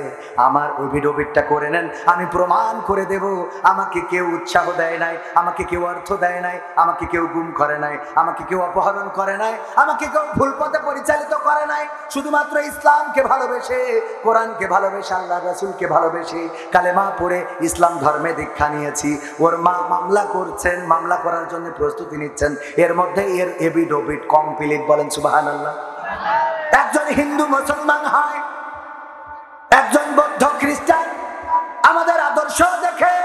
আমার এফিডেভিটটা করে নেন, আমি প্রমাণ করে দেব আমাকে কেউ উৎসাহ দেয় নাই, আমাকে কেউ অর্থ দেয় নাই, আমাকে কেউ গুম করে নাই, আমাকে কেউ অপহরণ করে নাই, আমাকে কেউ ভুল পথে পরিচালিত করে নাই। শুধুমাত্র ইসলামকে ভালোবেসে, কোরআনকে ভালোবেসে, আল্লাহ রাসূলকে ভালোবেসে কালেমা পড়ে ইসলাম ধর্মে দীক্ষা নিয়েছি। ওর মা মামলা করছেন, মামলা করার জন্য প্রস্তুতি নিচ্ছেন, এর মধ্যে এর এফিডেভিট কমপ্লিট। বলেন সুবহানাল্লাহ। একজন হিন্দু মুসলমান হয়, একজন বৌদ্ধ খ্রিস্টান, আমাদের আদর্শ দেখে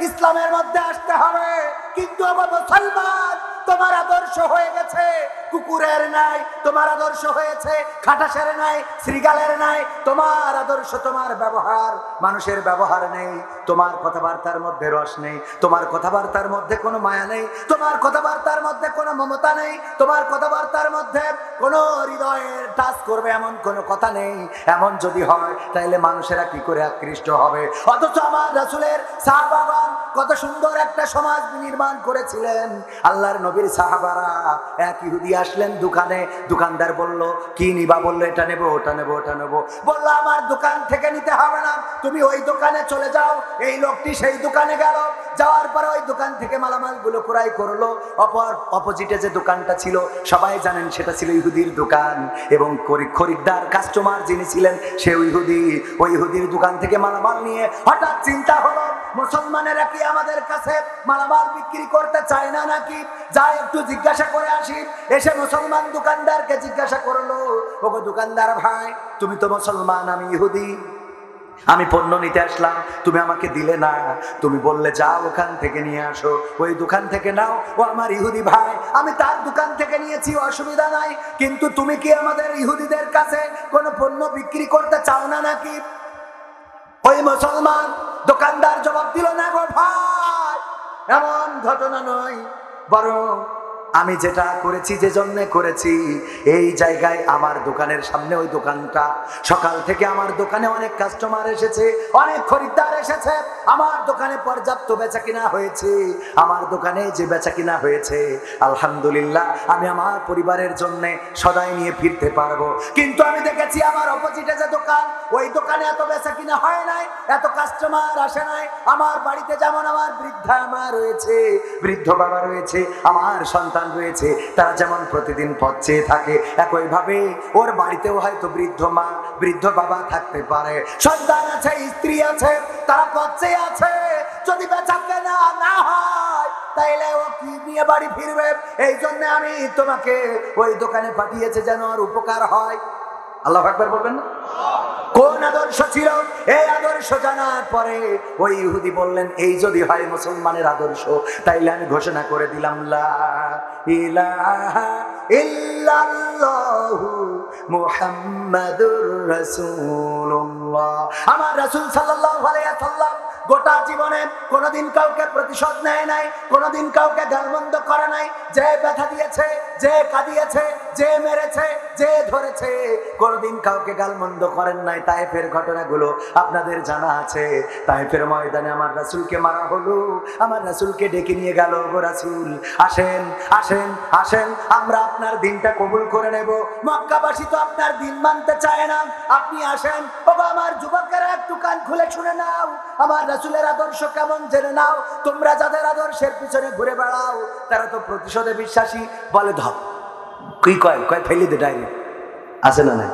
ইসলামের মধ্যে আসতে হবে। কিন্তু আমার মুসলমান, তোমার আদর্শ হয়ে গেছে কুকুরের নাই, তোমার আদর্শ হয়েছে খাটাসের নাই, শ্রীগালের নাই, তোমার আদর্শ, তোমার ব্যবহার মানুষের ব্যবহার নেই, তোমার কথাবার্তার মধ্যে রস নেই, তোমার কথাবার্তার মধ্যে কোনো মায়া নেই, তোমার কথাবার্তার মধ্যে কোনো মমতা নেই, তোমার কথাবার্তার মধ্যে কোনো হৃদয়ের টাচ করবে এমন কোনো কথা নেই। এমন যদি হয় তাহলে মানুষেরা কি করে আকৃষ্ট হবে? অথচ আমার রাসূলের সাহাবাগণ কত সুন্দর একটা সমাজ নির্মাণ করেছিলেন। আল্লাহর নবীর সাহাবারা, এক ইহুদি আসলেন দোকানে, দোকানদার বলল কি নিবা? বললো এটা নেবো, ওটা নেবো, ওটা নেবো। বললো আমার দোকান থেকে নিতে হবে না, তুমি ওই দোকানে চলে যাও। এই লোকটি সেই দোকানে গেল, যাওয়ার পরে ওই দোকান থেকে মালামাল গুলো ক্রয় করলো। অপোজিটে যে দোকানটা ছিল সবাই জানেন সেটা ছিল ইহুদির দোকান, এবং খরিদ্দার কাস্টমার যিনি ছিলেন সে ইহুদি। ওই ইহুদির দোকান থেকে মালামাল নিয়ে হঠাৎ চিন্তা হলো মুসলমানেরা কি আমাদের কাছে মালামাল বিক্রি করতে চায় না নাকি? যাই একটু জিজ্ঞাসা করে আসি। এসে মুসলমান দোকানদারকে জিজ্ঞাসা করলো, ওগো দোকানদার ভাই, তুমি তো মুসলমান, আমি ইহুদি, আমি পণ্য নিতে আসলাম, তুমি আমাকে দিলে না, তুমি বললে যাও ওখান থেকে নিয়ে আসো, ওই দোকান থেকে নাও। ও আমার ইহুদি ভাই, আমি তার দোকান থেকে নিয়েছি, অসুবিধা নাই, কিন্তু তুমি কি আমাদের ইহুদিদের কাছে কোনো পণ্য বিক্রি করতে চাও না নাকি? ওই মুসলমান দোকানদার জবাব দিল, না গো ভাই, এমন ঘটনা নয়, বরং আমি যেটা করেছি, যে জন্য করেছি, এই জায়গায় আমার দোকানের সামনে ওই দোকানটা, সকাল থেকে আমার দোকানে অনেক কাস্টমার এসেছে, অনেক খরিদ্দার এসেছে, আমার দোকানে পর্যাপ্ত বেচা কিনা হয়েছে। আমার দোকানে যে বেচা কিনা হয়েছে আলহামদুলিল্লাহ, আমি আমার পরিবারের জন্য সদাই নিয়ে ফিরতে পারবো। কিন্তু আমি দেখেছি আমার অপোজিটে যে দোকান, ওই দোকানে এত বেচা কিনা হয় নাই, এত কাস্টমার আসে নাই। আমার বাড়িতে যেমন আমার বৃদ্ধা মা রয়েছে, বৃদ্ধ বাবা রয়েছে, আমার সন্তান রয়েছে, তারা যেমন প্রতিদিন পথ চেয়ে থাকে, একইভাবে ওর বাড়িতেও হয়তো বৃদ্ধ মা, বৃদ্ধ বাবা থাকতে পারে, সন্তান আছে, স্ত্রী আছে, তারা পথ চেয়ে আছে। যদি বেচা কেনা না হয় তাইলে ও কি নিয়ে বাড়ি ফিরবে? এই জন্য আমি তোমাকে ওই দোকানে পাঠিয়েছে যেন আর উপকার হয়। আল্লাহু আকবার বলবেন না? কোন আদর্শ ছিল? এই আদর্শ জানার পরে ওই ইহুদি বললেন, এই যদি হয় মুসলমানের আদর্শ, তাইলে আমি ঘোষণা করে দিলাম লা ইলাহা ইল্লাল্লাহু মুহাম্মাদুর রাসূলুল্লাহ। আমার রাসূল সাল্লাল্লাহু আলাইহি ওয়াসাল্লাম গোটা জীবনে কোনোদিন কাউকে প্রতিশোধ নেয় নাই, কোনোদিন কাউকে গালমন্দ করে নাই। যে ব্যথা দিয়েছে, যে কাঁদিয়েছে, যে মেরেছে, যে ধরেছে, কোনোদিন কাউকে গালমন্দ করেন নাই। তায়েফের ঘটনাগুলো আপনাদের জানা আছে। তায়েফের ময়দানে আমার রাসূলকে মারা হলো, আমার রাসূলকে ডেকে নিয়ে গেল, গো রাসূল আসেন, আসেন, আসেন, আমরা আপনার দিনটা কবুল করে নেব। মক্কাবাসী তো আপনার দিন মানতে চায় না, আপনি আসেন। বাবা আমার যুবকেরা, একটু কান খুলে শুনে নাও, আমার রাসূলের আদর্শ কেমন জেনে নাও। তোমরা যাদের আদর্শের পিছনে ঘুরে বেড়াও তারা তো প্রতিশোধে বিশ্বাসী। বলে ধপ কি কয়, কয় ফেলে দে ডাইরেক্ট, আছে না নাই?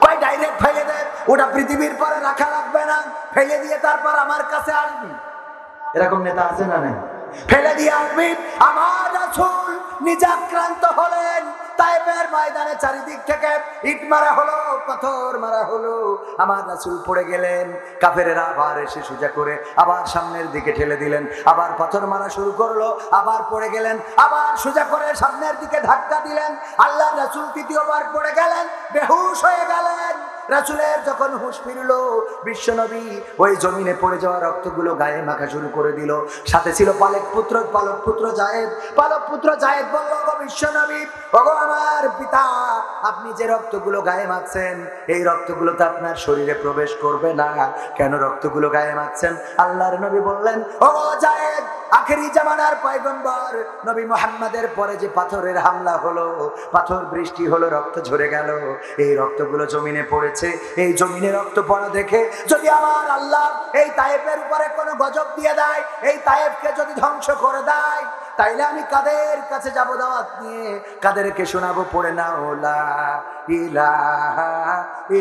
কয় ডাইরেক্ট ফেলে দে, ওটা পৃথিবীর পরে রাখা লাগবে না, ফেলে দিয়ে তারপর আমার কাছে আসবি। এরকম নেতা আছে না নাই? ফেলে দিয়ে আসবি। আমার রাসূল নিজে আক্রান্ত হলেন। তায়েফের ময়দানে চারিদিক থেকে ইট মারা হলো, পাথর মারা হলো, আমার রাসূল পড়ে গেলেন। কাফেরেরা আবার এসে সোজা করে আবার সামনের দিকে ঠেলে দিলেন, আবার পাথর মারা শুরু করলো, আবার পড়ে গেলেন, আবার সোজা করে সামনের দিকে ধাক্কা দিলেন। আল্লাহর রাসূল তৃতীয়বার পড়ে গেলেন, বেহুশ হয়ে গেলেন। রাসূলের যখন হুঁশ ফিরল, বিশ্বনবী ওই জমিনে পড়ে যাওয়া রক্তগুলো গায়ে মাখা শুরু করে দিল। সাথে ছিল পালক পুত্র জায়েদ। পালক পুত্র জায়েদ বলল, ওগো বিশ্বনবী, ওগো আমার পিতা, আপনি যে রক্তগুলো গায়ে মাখছেন, এই রক্তগুলো তো আপনার শরীরে প্রবেশ করবে না, কেন রক্তগুলো গায়ে মাখছেন? আল্লাহর নবী বললেন, ওগো জায়েদ, আখেরি জামানার পয়গম্বর নবী মুহাম্মাদের পরে যে পাথরের হামলা হলো, পাথর বৃষ্টি হলো, রক্ত ঝরে গেল, এই রক্তগুলো জমিনে পড়েছে। এই জমিনে রক্ত পড়া দেখে যদি আমার আল্লাহ এই তায়েফের উপরে কোনো গজব দিয়ে দেয়, এই তায়েফকে যদি ধ্বংস করে দেয়, তাইলে আমি কাদের কাছে যাব দাওয়াত নিয়ে? কাদেরকে শোনাবো? পড়ে না লা ইলাহা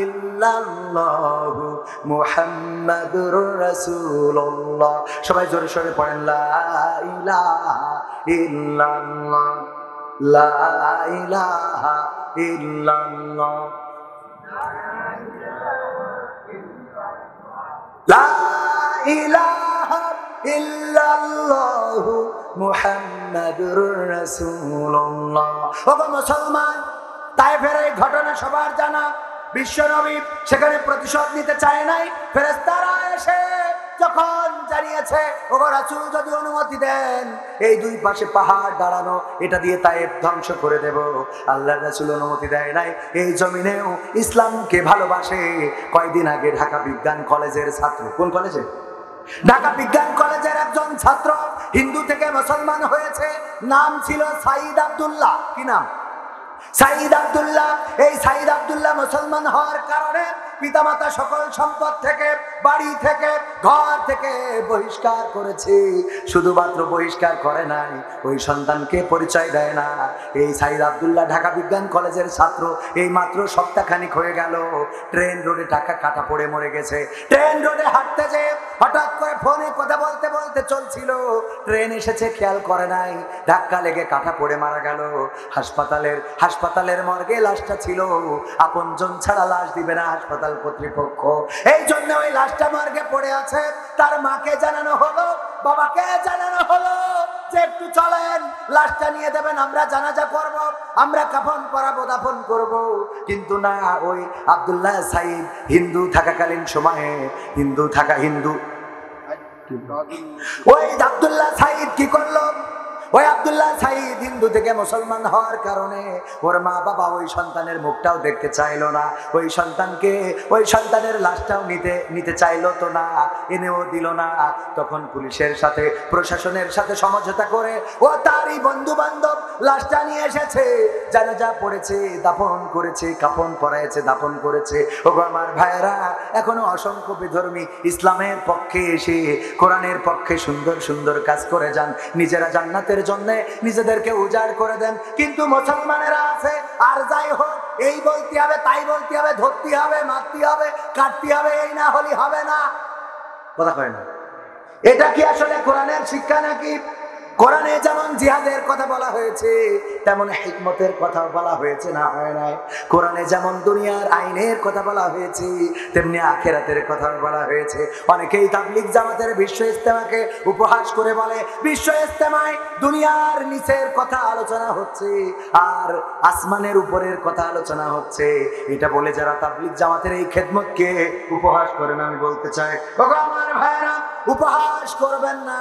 ইল্লাল্লাহু মুহাম্মাদুর রাসূলুল্লাহ। সবাই জোরে সোরে পড়েন, লা ইলাহা ইল্লাল্লাহ, লা ইলাহা ইল্লাল্লাহ, লা ইলাহা ইল্লাল্লাহু মুহাম্মাদুর রাসূলুল্লাহ। ওগো মুসলমান, তায়েফের এই ঘটনা সবার জানা। বিশ্বনবী সেখানে প্রতিশোধ নিতে চায় নাই। ফেরেশতারা এসে যখন জানিয়েছে, ওগো রাসূল, যদি অনুমতি দেন এই দুই পাশে পাহাড় দাঁড়ানো, এটা দিয়ে তায়েফ ধ্বংস করে দেব। আল্লাহর রাসূল অনুমতি দেয় নাই। এই জমিনেও ইসলামকে ভালোবাসে। কয়দিন আগে ঢাকা বিজ্ঞান কলেজের ছাত্র, কোন কলেজে? ঢাকা বিজ্ঞান কলেজের একজন ছাত্র হিন্দু থেকে মুসলমান হয়েছে। নাম ছিল সাইদ আব্দুল্লাহ। কি নাম? সাইদ আব্দুল্লাহ। এই সাইদ আব্দুল্লাহ মুসলমান হওয়ার কারণে পিতামাতা সকল সম্পদ থেকে, বাড়ি থেকে, ঘর থেকে বহিষ্কার করেছে। শুধুমাত্র বহিষ্কার করে নাই, ওই সন্তানকে পরিচয় দেয় না। এই সাইদ আব্দুল্লাহ ঢাকা বিজ্ঞান কলেজের ছাত্র। এই মাত্র সপ্তাহখানিক হয়ে গেল ট্রেন রোডে টাকা কাটা পড়ে মরে গেছে। ট্রেন রোডে হাঁটতে যে হঠাৎ করে ফোনে কথা বলতে বলতে চলছিল, ট্রেন এসেছে খেয়াল করে নাই, ধাক্কা লেগে কাটা পড়ে মারা গেল। হাসপাতালের মর্গে লাশটা ছিল। আপনজন ছাড়া লাশ দিবে না হাসপাতাল কর্তৃপক্ষ। এই জন্য ওই লাশটা মর্গে পড়ে আছে। তার মাকে জানানো হলো, বাবাকে জানানো হলো যে একটু চলেন, লাশটা নিয়ে দেবেন, আমরা জানাজা করব, আমরা কাফন পরাবো, দাফন করব। কিন্তু না, ওই আব্দুল্লাহ সাইদ হিন্দু থাকাকালীন সময়ে, ওই আব্দুল্লাহ সাইদ কি করলো? ওই আব্দুল্লাহ সাইদ হিন্দু থেকে মুসলমান হওয়ার কারণে ওর মা বাবা ওই সন্তানের মুখটাও দেখতে চাইলো না। ওই সন্তানের লাশটাও নিতে চাইলো তো না, এনেও দিল না। তখন পুলিশের সাথে, প্রশাসনের সাথে সমঝোতা করে ও তারই বন্ধু বান্ধব লাশটা নিয়ে এসেছে, জানাজা পড়েছে, দাফন করেছে, কাফন পরাইছে, দাফন করেছে। ওগো আমার ভাইয়েরা, এখনো অসংখ্য বিধর্মী ইসলামের পক্ষে এসে, কোরআনের পক্ষে সুন্দর সুন্দর কাজ করে যান, নিজেরা জান্নাতের জন্য নিজেদেরকে উজাড় করে দেন। কিন্তু মুসলমানেরা আছে, আর যাই হোক, এই বলতে হবে, তাই বলতে হবে, ধরতে হবে, মারতে হবে, কাটতে হবে, এই না হলে হবে না। কথা কয় না? এটা কি আসলে কোরআনের শিক্ষা নাকি? কোরআনে যেমন জিহাদের কথা বলা হয়েছে, তেমন হিকমতের কথা বলা হয়েছে, না হয় নাই? কোরআনে যেমন দুনিয়ার আইনের কথা বলা হয়েছে, তেমনি আখিরাতের কথা বলা হয়েছে। অনেকেই তাবলীগ জামাতের বিশ্ব ইজতেমাকে উপহাস করে বলে, বিশ্ব ইজতেমায় দুনিয়ার নিচের কথা আলোচনা হচ্ছে আর আসমানের উপরের কথা আলোচনা হচ্ছে। এটা বলে যারা তাবলীগ জামাতের এই খেদমতকে উপহাস করেন, আমি বলতে চাই, ওগো আমার ভাইরা, উপহাস করবেন না,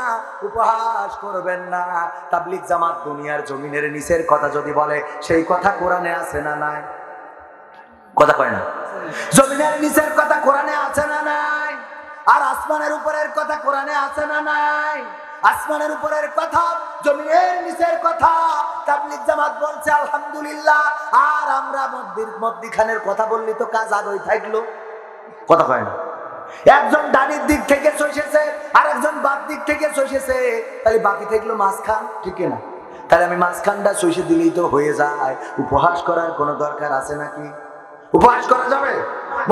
উপহাস করবেন না। তাবলীগ জামাত দুনিয়ার জমিনের নিচের কথা যদি বলে, সেই কথা কোরআনে আছে না নাই? কথা কয় না? জমিনের নিচের কথা কোরআনে আছে না নাই? আর আসমানের উপরের কথা কোরআনে আছে না নাই? আসমানের উপরের কথা, জমিনের নিচের কথা তাবলীগ জামাত বলছে আলহামদুলিল্লাহ, আর আমরা মধ্যিখানের কথা বললি তো কাজ আগেই থাকলো। কথা কয় না? একজন ডানির দিক থেকে চষেছে আর একজন বাদ দিক থেকে চষেছে, তাহলে বাকি থাকলো মাঝখান, ঠিক না? তাহলে আমি মাঝখানটা চষে দিলেই তো হয়ে যায়। উপহাস করার কোনো দরকার আছে নাকি? উপহাস করা যাবে?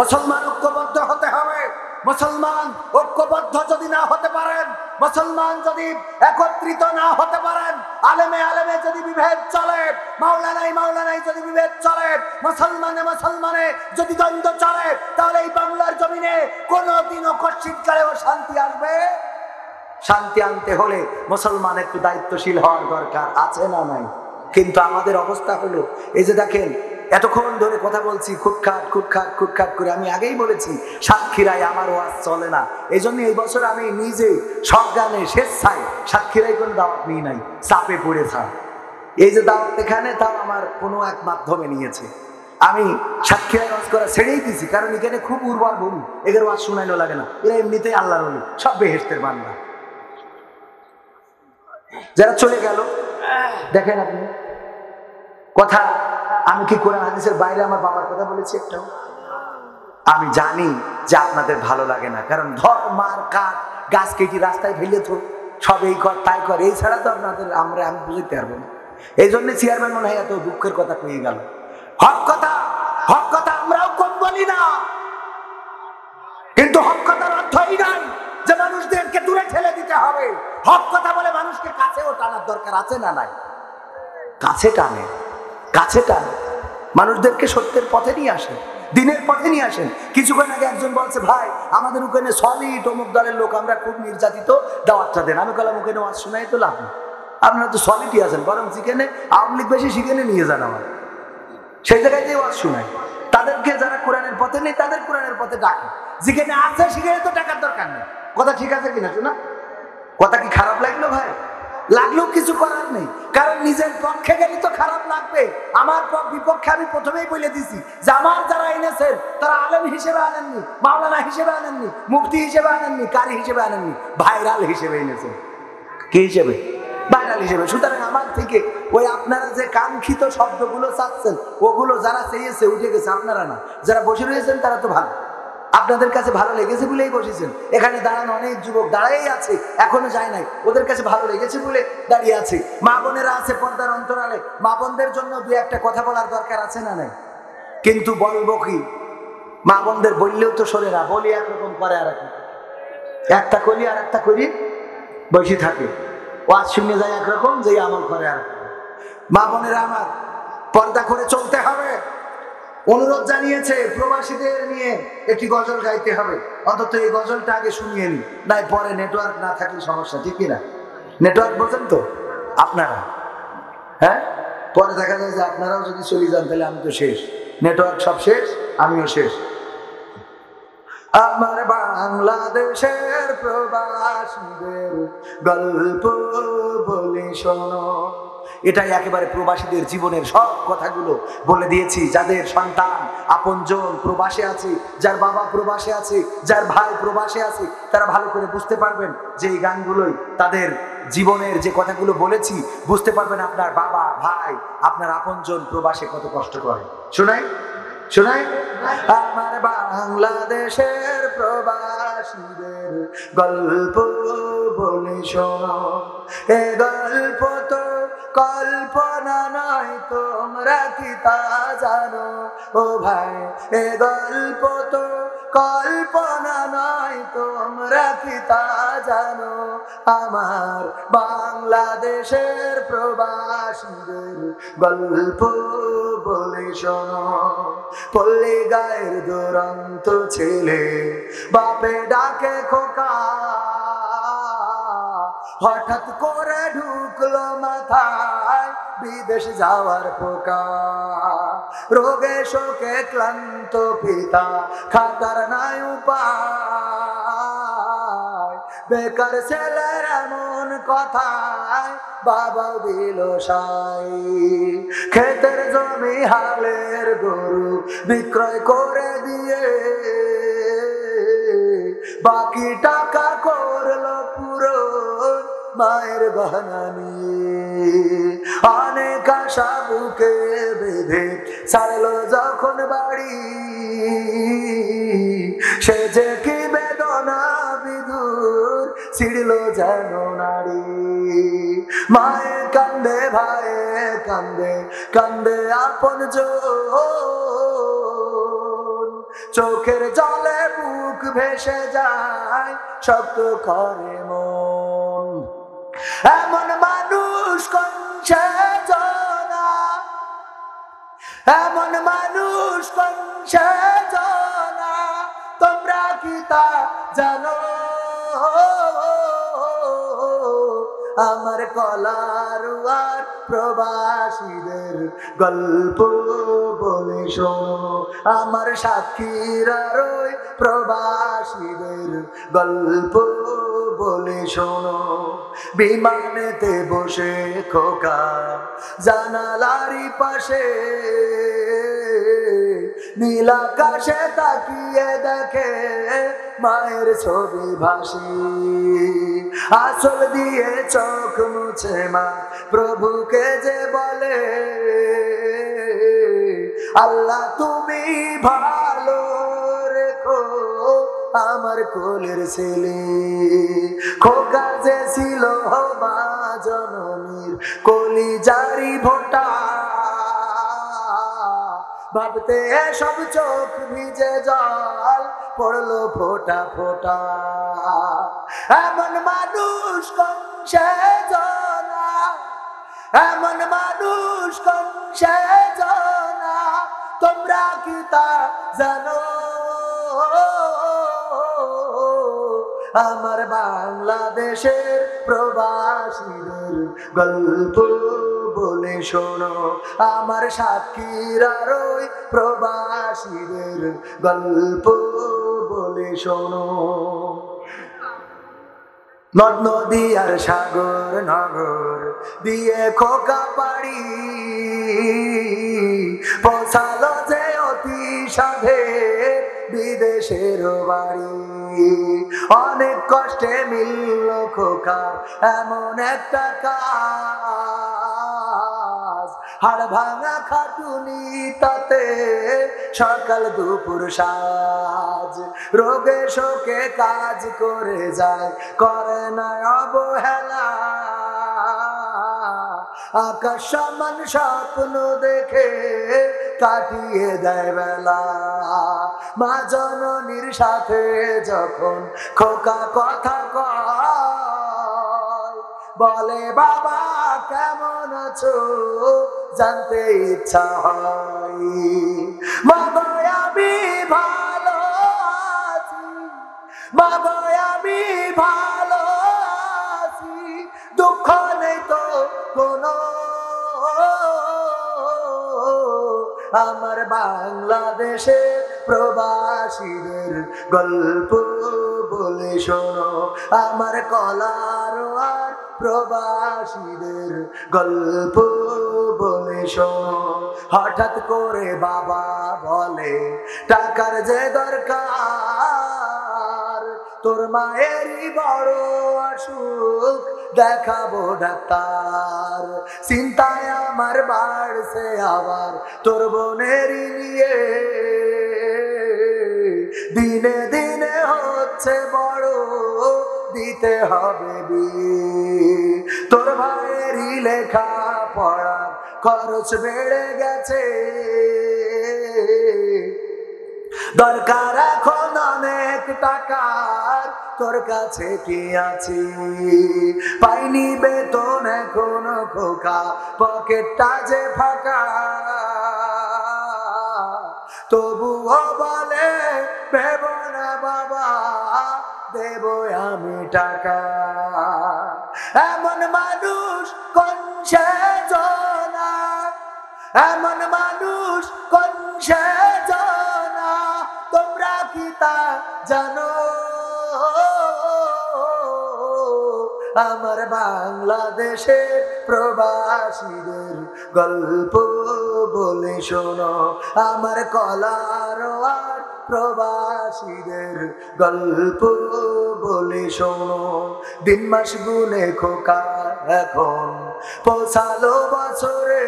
মুসলমান ঐক্যবদ্ধ হতে হবে। মুসলমান ঐক্যবদ্ধ যদি না হতে পারেন, মুসলমান যদি একত্রিত না হতে পারেন, আলেমে আলেমে যদি বিভেদ চলে, মাওলানায় যদি বিভেদ চলে, মুসলমানে যদি দ্বন্দ্ব চলে, তাহলে এই বাংলার জমিনে কোনোদিনও কশ্চিৎকালেও শান্তি আসবে? শান্তি আনতে হলে মুসলমান একটু দায়িত্বশীল হওয়ার দরকার আছে না নাই? কিন্তু আমাদের অবস্থা হলো, এই যে দেখেন এতক্ষণ ধরে কথা বলছি খুটখাট খুটখাট খুটখাট করে। আমি আগেই বলেছি সাতক্ষীরায় আমার ওয়াজ চলে না, এই জন্য এই বছর আমি নিজে সজ্ঞানে স্বেচ্ছায় সাতক্ষীরায় কোনো দাওয়াত নিই নাই, চাপে পড়ে থাক। এই যে দাওয়াত এখানে, তাও আমার কোনো এক মাধ্যমে নিয়েছে। আমি সাতক্ষীরায় ওয়াজ করা ছেড়েই দিছি, কারণ এখানে খুব উর্বর ভূমি, এদের ওয়াজ শোনাইলো লাগে না, এরা এমনিতেই আল্লাহর ওলি, সব বেহেশতের বান্দা। যারা চলে গেল দেখেন আপনি, কথা আমি কি কোরআন হাদিসের বাইরে আমার বাবার কথা বলেছি একটাও? আমি জানি যে আপনাদের ভালো লাগে না, কারণ ধর মার কাঠ গাছ কেটে রাস্তায় ফেলে তো সব এই কর তাই কর, এই ছাড়া তো আপনাদের আমি বুঝতে পারবো না। এই জন্য চেয়ারম্যান মনে হয় এত দুঃখের কথা পেয়ে গেল। হক কথা, হক কথা আমরাও কম বলি না, কিন্তু হক কথার অর্থই নাই যে মানুষদেরকে দূরে ঠেলে দিতে হবে। হক কথা বলে মানুষকে কাছেও টানার দরকার আছে না নাই? কাছে টানে, কাছে টানে, মানুষদেরকে সত্যের পথে নিয়ে আসেন, দিনের পথে নিয়ে আসেন। কিছুক্ষণ আগে একজন বলছে, ভাই আমাদের ওখানে সলিড অমুক দলের লোক, আমরা খুব নির্যাতিত, দাওয়াতটা দেন। আমি বললাম ওখানে ওয়াজ শোনাই তো লাভ নেই, আপনারা তো সলিডই আছেন, বরং যেখানে আওয়ামী লীগ বেশি সেখানে নিয়ে যান, আমার সেই জায়গায় যে ওয়াজ শোনায়। তাদেরকে যারা কোরআনের পথে নেই তাদের কোরআনের পথে ডাকে, যেখানে আছে সেখানে তো টাকার দরকার নেই। কথা ঠিক আছে কিনা শোনা? কথা কি খারাপ লাগলো ভাই? লাগলেও কিছু করার নেই, কারণ নিজের পক্ষে গেলে তো খারাপ লাগবে। আমার বিপক্ষে আমি প্রথমেই বলে দিছি যে আমার যারা এনেছেন তারা আলেম হিসেবে আনেননি, মাওলানা হিসেবে আনেননি, মুফতি হিসেবে আনেননি, কারি হিসেবে আনেননি, ভাইরাল হিসেবে এনেছেন। কি হিসেবে? ভাইরাল হিসেবে। সুতরাং আমার থেকে ওই আপনারা যে কাঙ্ক্ষিত শব্দগুলো চাচ্ছেন ওগুলো যারা চেয়েছে উঠে গেছে, আপনারা না। যারা বসে রয়েছেন তারা তো ভালো, আপনাদের কাছে ভালো লেগেছে বলেই বসেছেন। এখানে দাঁড়ানো অনেক যুবক দাঁড়াই আছে, এখনো যায় নাই, ওদের কাছে ভালো লেগেছে বলে দাঁড়িয়ে আছে। মা বোনেরা আছে পর্দার অন্তরালে, মা বোনদের জন্য দু একটা কথা বলার দরকার আছে না নাই? কিন্তু বলবো কি, মা বোনদের বললেও তো শোনে না, বলি একরকম করে আর একটা করি আর একটা করি বসে থাকে, ওয়াজ শুনে যায় একরকম, যে আমল করে আর। মা বোনেরা আমার, পর্দা করে চলতে হবে। অনুরোধ জানিয়েছে প্রবাসীদের নিয়ে একটি গজল গাইতে হবে, অন্তত এই গজলটা আগে শুনিয়ে নি, নাই পরে নেটওয়ার্ক না থাকলে সমস্যা, ঠিক কিনা? নেটওয়ার্ক বোঝেন তো আপনারা? হ্যাঁ, পরে দেখা যায় যে আপনারাও যদি চলে যান তাহলে আমি তো শেষ, নেটওয়ার্ক সব শেষ, আমিও শেষ। আমার বাংলাদেশের প্রবাসীদের গল্প বলি শোনো। এটাই একেবারে প্রবাসীদের জীবনের সব কথাগুলো বলে দিয়েছি। যাদের সন্তান আপনজন প্রবাসে আছে, যার বাবা প্রবাসে আছে, যার ভাই প্রবাসে আছে, তারা ভালো করে বুঝতে পারবেন যে এই গানগুলোই তাদের জীবনের যে কথাগুলো বলেছি, বুঝতে পারবেন আপনার বাবা ভাই আপনার আপনজন প্রবাসে কত কষ্ট করে। শোনাই শোনাই, আমার বাংলাদেশের প্রবাসীদের গল্প বলি শোনো। এ গল্প তো কল্পনা নয়, তোমরা কি তা জানো? ও ভাই, এ গল্প তো কল্পনা নয়, তোমরা কি তা জানো? আমার বাংলাদেশের প্রবাসীদের গল্প বলি শোনো। পল্লী গায়ের দুরন্ত ছেলে বাপে ডাকে খোকা, হঠাৎ করে ঢুকলো মাথায় বিদেশ যাওয়ার পোকা। রোগে শোকে ক্লান্ত পিতা খাতার নাই উপায়, বেকার ছেলের এমন কথায় বাবা দিল সাই। ক্ষেতের জমি হালের গরু বিক্রয় করে দিয়ে বাকি টাকা করলো পুরো মায়ের গহনা নিয়ে। অনেক আশা বুকে বেঁধে ছাড়লো যখন বাড়ি, সে যে কি বেদনা বিদুর ছিড়লো যেন নারী। মায়ে কান্দে, ভাইয়ে কান্দে, কান্দে আপন জন, চোখের জলে বুক ভেসে যায়, শক্ত করে মন। এমন মানুষ কোন সেজনা, এমন মানুষ কোন সেজনা, তোমরা কি তা জানো? আমার কলার প্রবাসীদের গল্প বলে শোনো, আমার সাক্ষীরা রই প্রবাসীদের গল্প বলে শোনো। বিমানেতে বসে খোকা জানালারি পাশে নীল আকাশে তাকিয়ে দেখে মায়ের ছবি ভাসি। আঁচল দিয়ে চোখ মুছে মা প্রভুকে যে বলে, আল্লাহ তুমি ভালো রেখো আমার কোলের ছেলে। খোকা যে ছিল মা জননীর কলিজারি ভোটা, ভাবতে সব চোখ ভিজে জল পড়লো ফোটা ফোটা। এমন মানুষ কোন সে জানা, এমন মানুষ কোন সে জানা, তোমরা কি তা জানো? আমার বাংলাদেশের প্রবাসীদের গল্প বলে শোনো, আমার সাক্ষীরা রই প্রবাসীদের গল্প বলে শোনো। নদ নদী আর সাগর নগর দিয়ে খোকা পাড়ি পৌঁছালো যে অতি সাধে বিদেশের বাড়ি। অনেক কষ্টে মিলল খোকার এমন একটা কাজ, হাড় ভাঙা খাটুনি তাতে সকাল দুপুর সাজ। রোগে শোকে কাজ করে যায়, করে না অবহেলা, আকাশ সমান স্বপ্ন দেখে কাটিয়ে দেয় বেলা। মা জননীর সাথে যখন খোকা কথা কয়, বলে বাবা কেমন আছো জানতে ইচ্ছা হয়। বাবা আমি ভালো আছি, বাবা আমি ভালো আছি, দুঃখ নেই তো কোনো। আমার বাংলাদেশের প্রবাসীদের গল্প বলে শোনো, আমার কলার আর প্রবাসীদের গল্প বলে শোনো। হঠাৎ করে বাবা বলে টাকার যে দরকার, তোর মায়েরই বড় অসুখ দেখাবো ডাক্তার। চিন্তায় আমার বাড়ছে আবার তোর বোনেরই নিয়ে, দিনে দিনে হচ্ছে বড় দিতে হবে বিয়ে। তোর ভাইয়েরই লেখা পড়ার খরচ বেড়ে গেছে, দরকার এখন অনেক টাকার, তোর কাছে কি আছে? পাইনি বেতন এখনো খোকা, পকেটটা যে ফাঁকা, তবুও বলে ভেব না বাবা দেব আমি টাকা। এমন মানুষ কোন সে জানা, এমন মানুষ কোন সে জানা, তোমরা কি তা জানো? আমার বাংলাদেশের প্রবাসীদের গল্প বলে শোনো, আমার কলার আর প্রবাসীদের গল্প বলে শোনো। দিন মাস গুনে খোকা এখন পৌঁছালো বছরে,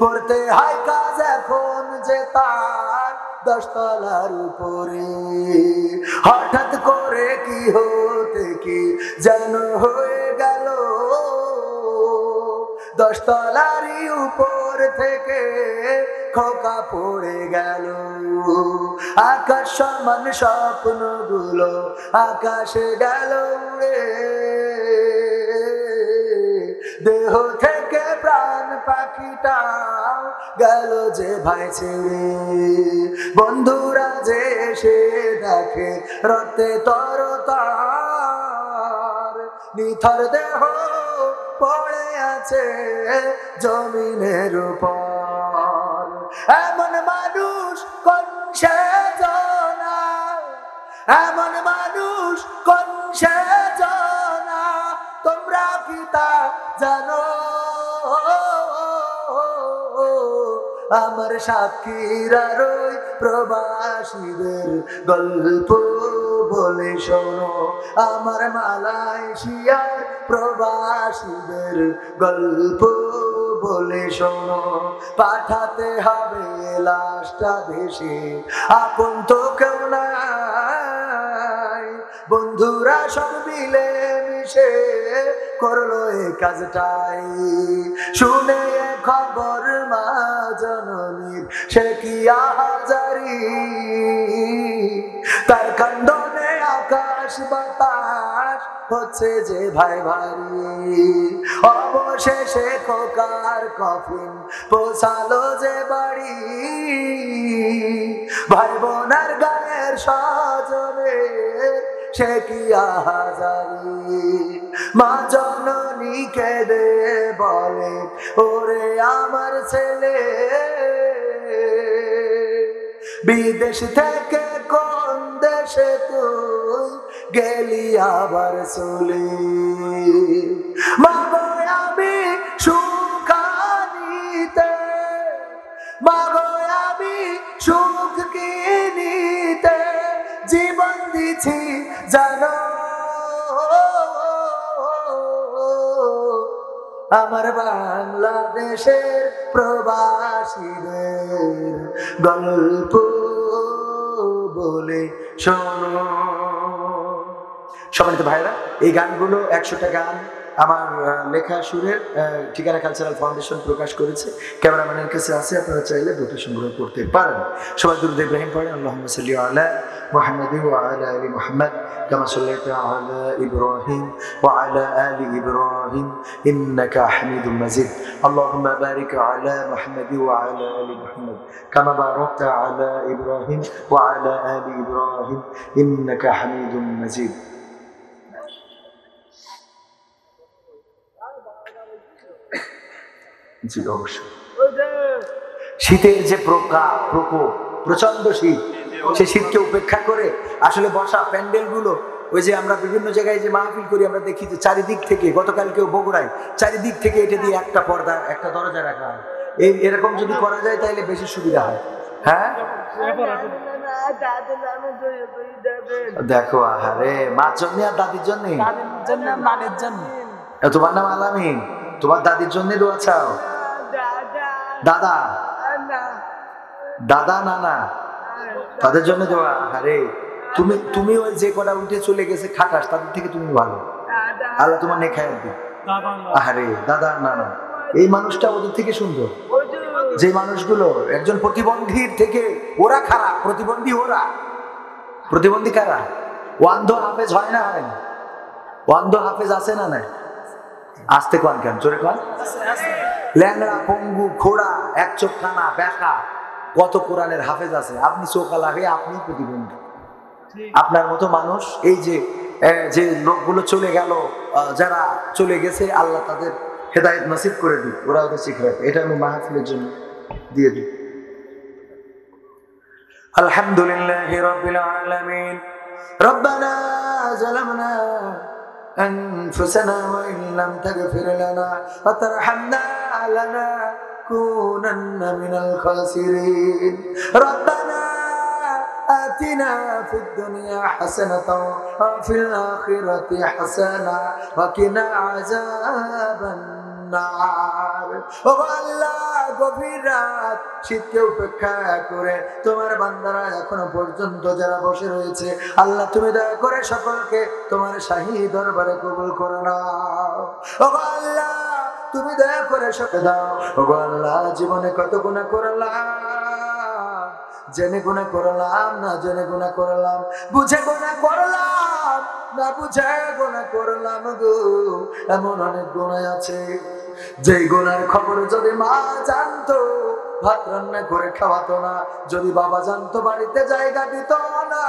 করতে হয় কাজ এখন যে তার 10 তলার উপরে। হঠাৎ করে কি হতে কি যেন হয়ে গেল, 10 তলারই উপর থেকে খোকা পড়ে গেল। আকাশ সমান স্বপ্নগুলো আকাশে গেল উড়ে, দেহ থেকে প্রাণ পাখিটা গেল যে ভাই ছেড়ে। বন্ধুরা যে এসে দেখে রক্তে তরতার, নিথর দেহ পড়ে আছে জমিনের উপর। এমন মানুষ কোন সে জানা, এমন মানুষ কোন সে জানা, তোমরা কি তা জানো? আমার সাক্ষীরা রই প্রবাসীদের গল্প বলে শোনো, আমার মালয়েশিয়ার প্রবাসীদের গল্প বলে শোনো। পাঠাতে হবে লাশটা দেশে, আপন তো কেউ নাই, বন্ধুরা সব মিলে মিশে করলো এই কাজটাই। শুনে খবর মা জননীর সে কি আহাজারি, তার কান্দনে আকাশ বাতাস হচ্ছে যে ভাই ভারী। অবশেষে খোকার কফিন পৌঁছালো যে বাড়ি, ভাই বোনার গায়ের স্বজনের সে কি আহাজারি। মা জননী কেঁদে বলে, ওরে আমার ছেলে, বিদেশ থেকে কোন দেশে তুই গেলি আবার চলে। মাগো আমি সুখানিতে, মাগো আমি সুখ কিনিতে জীবন দিছি জানো। আমার বাংলাদেশের প্রবাসীদের গল্প বলে শোনো। সম্মানিত ভাইরা, এই গানগুলো 100টা গান আমার লেখা সুরের ঠিকানা কালচারাল ফাউন্ডেশন প্রকাশ করেছে। ক্যামেরাম্যানের কাছে আছে, আপনারা চাইলে দুটো সংগ্রহ করতে পারেন। সবাই দুরূদ ইব্রাহিম পড়েন। আল্লাহুম্মা সাল্লি আলা মুহাম্মাদি ওয়া আলা আলি মুহাম্মাদ কামা সাল্লাইতা আলা ইব্রাহিম ওয়া আলা আলি ইব্রাহিম ইন্নাকা হামিদুম মাজিদ। আল্লাহুম্মা বারিক আলা মুহাম্মাদি ওয়া আলা আলি মুহাম্মাদ কামা বারাকতা আলা ইব্রাহিম ওয়া আলা আলি ইব্রাহিম ইন্নাকা হামিদুম মাজিদ। জি অবশ্যই। শীতের যে প্রকোপ, প্রচন্ড শীত, সেই শীতকে উপেক্ষা করে আসলে বসা প্যান্ডেল গুলো, ওই যে আমরা বিভিন্ন জায়গায় যে মাহফিল করি, আমরা দেখি যে চারিদিক থেকে, গতকালকেও বগুড়ায় চারিদিক থেকে এটা দিয়ে একটা পর্দা, একটা দরজা রাখা হয়। এরকম যদি করা যায় তাহলে বেশি সুবিধা হয়। হ্যাঁ দেখো, আহারে মার জন্য আর দাদির জন্য, মানের জন্য। তোমার নাম আলামিন, তোমার দাদির জন্য দোয়া চাও। দাদা দাদা নানা তাদের জন্য দোয়া। আরে তুমি ওই যে কটা উঠে চলে গেছে খাটাস, তাদের থেকে তুমি ভালো, আল্লাহ তোমার নেখায়াত দিন। আরে দাদা নানা, এই মানুষটা ওদের থেকে সুন্দর। যে মানুষগুলো একজন প্রতিবন্ধীর থেকে, ওরা খারাপ, প্রতিবন্ধী ওরা। প্রতিবন্ধী কারা? অন্ধ হাফেজ হয় না, হয় না? অন্ধ হাফেজ আছে না নাই? আসতে কোন কেন, জোরে কোন। ল্যাংড়া, পঙ্গু, খোড়া, এক চোখ কানা, ব্যাকা, কত কোরআনের হাফেজ আছে। আপনি চোখালা হয়ে আপনি প্রতিবন্ধী। আপনার মতো মানুষ, এই যে লোকগুলো চলে গেল, যারা চলে গেছে, আল্লাহ তাদের হেদায়েত নসিব করে দিই, ওরা ওদের শিখে রাখবে। এটা আমি মাহফিলের জন্য দিয়ে দিই। আলহামদুলিল্লাহি রাব্বিল আলামিন। রব্বানা যালামনা أنفسنا وإن لم تغفر لنا وترحمنا لنكونن من الخاسرين ربنا آتنا في الدنيا حسنة وفي الآخرة حسنة وقنا عذاب النار আল্লাহ, গভীর রাত, শীতকে উপেক্ষা করে তোমার বান্দারা এখনো পর্যন্ত যারা বসে রয়েছে, আল্লাহ তুমি দয়া করে সকলকে তোমার শাহী দরবারে কবুল করে নাও। আল্লাহ তুমি দয়া করে সকলে দাও। আল্লাহ জীবনে কত গুনাহ করলাম, জেনে গুনাহ করলাম, না জেনে গুনাহ করলাম, বুঝে গুনাহ করলাম, না বুঝে গুনাহ করলাম গো। এমন অনেক গুনাহ আছে যে গুনার খবর যদি মা জানতো ভাত রান্না করে খাওয়াতো না, যদি বাবা জানতো বাড়িতে জায়গা দিত না,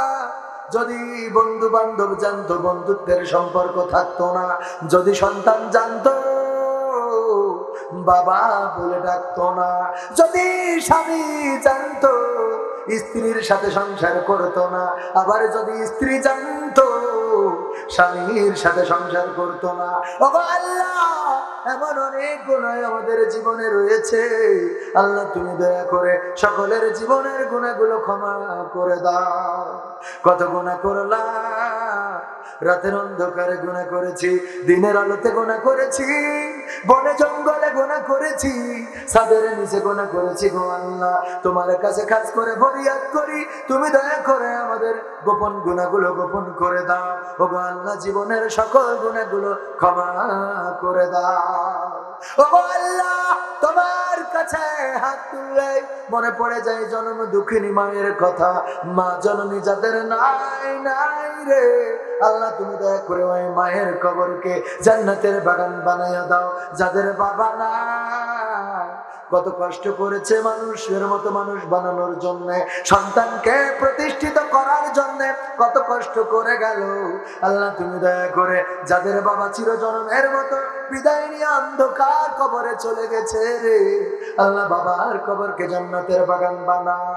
যদি বন্ধু বান্ধব জানতো বন্ধুত্বের সম্পর্ক থাকতো না, যদি সন্তান জানতো বাবা বলে ডাকতো না। যদি স্বামী জানতো স্ত্রীর সাথে সংসার করতো না, আবার যদি স্ত্রী জানতো স্বামীর সাথে সংসার করতো না। ওগো আল্লাহ, এমন অনেক গুনাহ আমাদের জীবনে রয়েছে। আল্লাহ তুমি দয়া করে সকলের জীবনের গুনাহগুলো ক্ষমা করে দাও। কত গুনাহ করলাম, রাতের অন্ধকারে গুনাহ করেছি, দিনের আলোতে গুনাহ করেছি, বনে জঙ্গলে গুনাহ করেছি, ছাদের নিচে গুনাহ করেছি। গো আল্লাহ, তোমার কাছে খাস করে ফরিয়াদ করি, তুমি দয়া করে আমাদের গোপন গুনাহগুলো গোপন করে দাও। ও গো আল্লাহ, জীবনের সকল গুনাহগুলো ক্ষমা করে দাও। ও গো আল্লাহ, তোমার কাছে হাত তুললে মনে পড়ে যায় জন্ম দুঃখিনী মায়ের কথা। মা জননী যাদের নাই নাই রে, আল্লাহ তুমি দয়া করে ওই মায়ের কবরকে জান্নাতের বাগান বানাইয়া দাও। যাদের বাবা নাই, কত কষ্ট করেছে মানুষের মতো মানুষ বানানোর জন্য, সন্তানকে প্রতিষ্ঠিত করার জন্য কত কষ্ট করে গেল। আল্লাহ তুমি দয়া করে যাদের বাবা চিরজন্মের মতো বিদায় নিয়ে অন্ধকার কবরে চলে গেছে রে, আল্লাহ বাবার কবরকে জান্নাতের বাগান বানাও।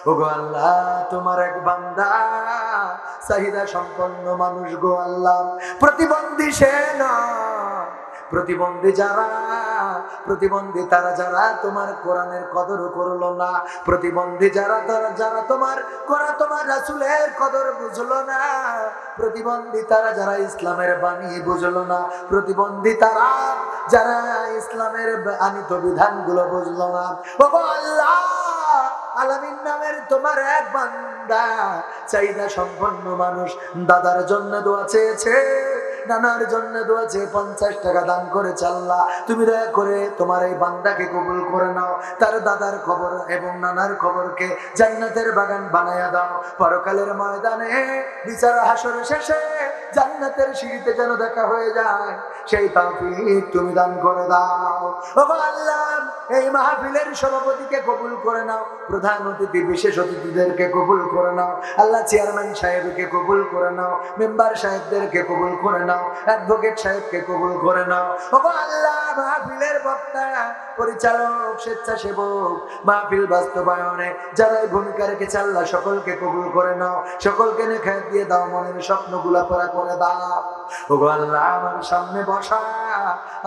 ওগো আল্লাহ, তোমার এক বান্দা চাহিদা সম্পন্ন মানুষ গো আল্লাহ, প্রতিবন্ধী সে না, প্রতিবন্ধী যারা, প্রতিবন্ধী তারা যারা তোমার কোরআনের কদর করলো না, প্রতিবন্ধী যারা তারা যারা তোমার কোরআন তোমার রাসূলের কদর বুঝলো না, প্রতিবন্ধী তারা যারা ইসলামের বাণী বুঝলো না, প্রতিবন্ধী তারা যারা ইসলামের আনিত বিধানগুলো বুঝলো না। ওগো আল্লাহ, আলামিন নামের তোমার এক বান্দা চাহিদা সম্পন্ন মানুষ, দাদার জন্য দোয়া চেয়েছে, নানার জন্য দোয়া চেয়ে 50 টাকা দান করেছে। আল্লাহ তুমি দয়া করে তোমার এই বান্দাকে কবুল করে নাও, তার দাদার খবর এবং নানার খবরকে জান্নাতের বাগান বানায়া দাও। পরকালের ময়দানে বিচার হাসর শেষে জান্নাতের সিঁড়িতে যেন দেখা হয়ে যায়, সেই তৌফিক তুমি দান করে দাও। ওগো আল্লাহ, এই মাহফিলের সভাপতিকে কবুল করে নাও, প্রধান অতিথি বিশেষ অতিথিদেরকে কবুল করে নাও। আল্লাহ চেয়ারম্যান সাহেবকে কবুল করে নাও, মেম্বার সাহেবদেরকে কবুল করে নাও, অ্যাডভোকেট সাহেবকে কবুল করে নাও। ওগো আল্লাহ, মাহফিলের বক্তা, পরিচালক, স্বেচ্ছাসেবক, মাহফিল বাস্তবায়নে যারা এই ভূমিকা রেখেছে আল্লাহ সকলকে কবুল করে নাও, সকলকে নেখায়াত দিয়ে দাও, মনের স্বপ্নগুলা পুরা করে দাও। ওগো আল্লাহ, আমার সামনে বসা,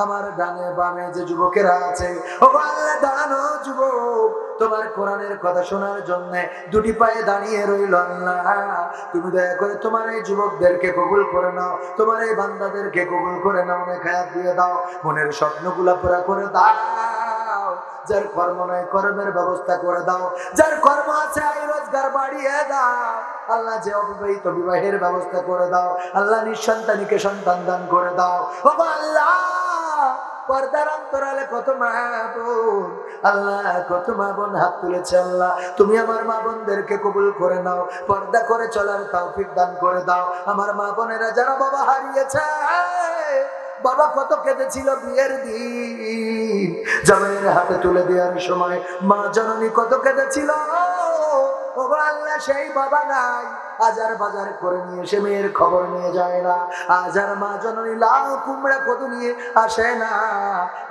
আমার ডানে বামে যে যুবকেরা আছে, ওগো আল্লাহ দাঁড়ানো যুবক তোমার কোরআনের কথা শোনার জন্য দুটি পায়ে দাঁড়িয়ে রইল। আল্লাহ তুমি দয়া করে তোমার এই যুবকদেরকে কবুল করে নাও, তোমার এই বান্দাদেরকে কবুল করে নাও, নেখায়াত দিয়ে দাও, মনের স্বপ্নগুলা পুরা করে দাও। যার কর্ম নাই কর্মের ব্যবস্থা করে দাও, যার কর্ম আছে আয় রোজগার বাড়িয়ে দাও। আল্লাহ যে অবিবাহিত বিবাহের ব্যবস্থা করে দাও, আল্লাহ নিঃসন্তানীকে সন্তান দান করে দাও। ওগো আল্লাহ, পর্দার অন্তরালে কত মা বোন, আল্লাহ কত মা বোন হাত তুলেছে, আল্লাহ তুমি আমার মা বোনদেরকে কবুল করে নাও, পর্দা করে চলার তৌফিক দান করে দাও। আমার মা বোনেরা যারা বাবা হারিয়েছে, বাবা কত কেঁদেছিল বিয়ের দিন, জামাইয়ের হাতে তুলে দেওয়ার সময় মা জননী কত কেঁদেছিল। ওগো আল্লাহ, সেই বাবা নাই, আজার বাজার করে নিয়ে এসে মেয়ের খবর নিয়ে যায় না, আজার মা জননী লাউ কুমড়া কত নিয়ে আসে না।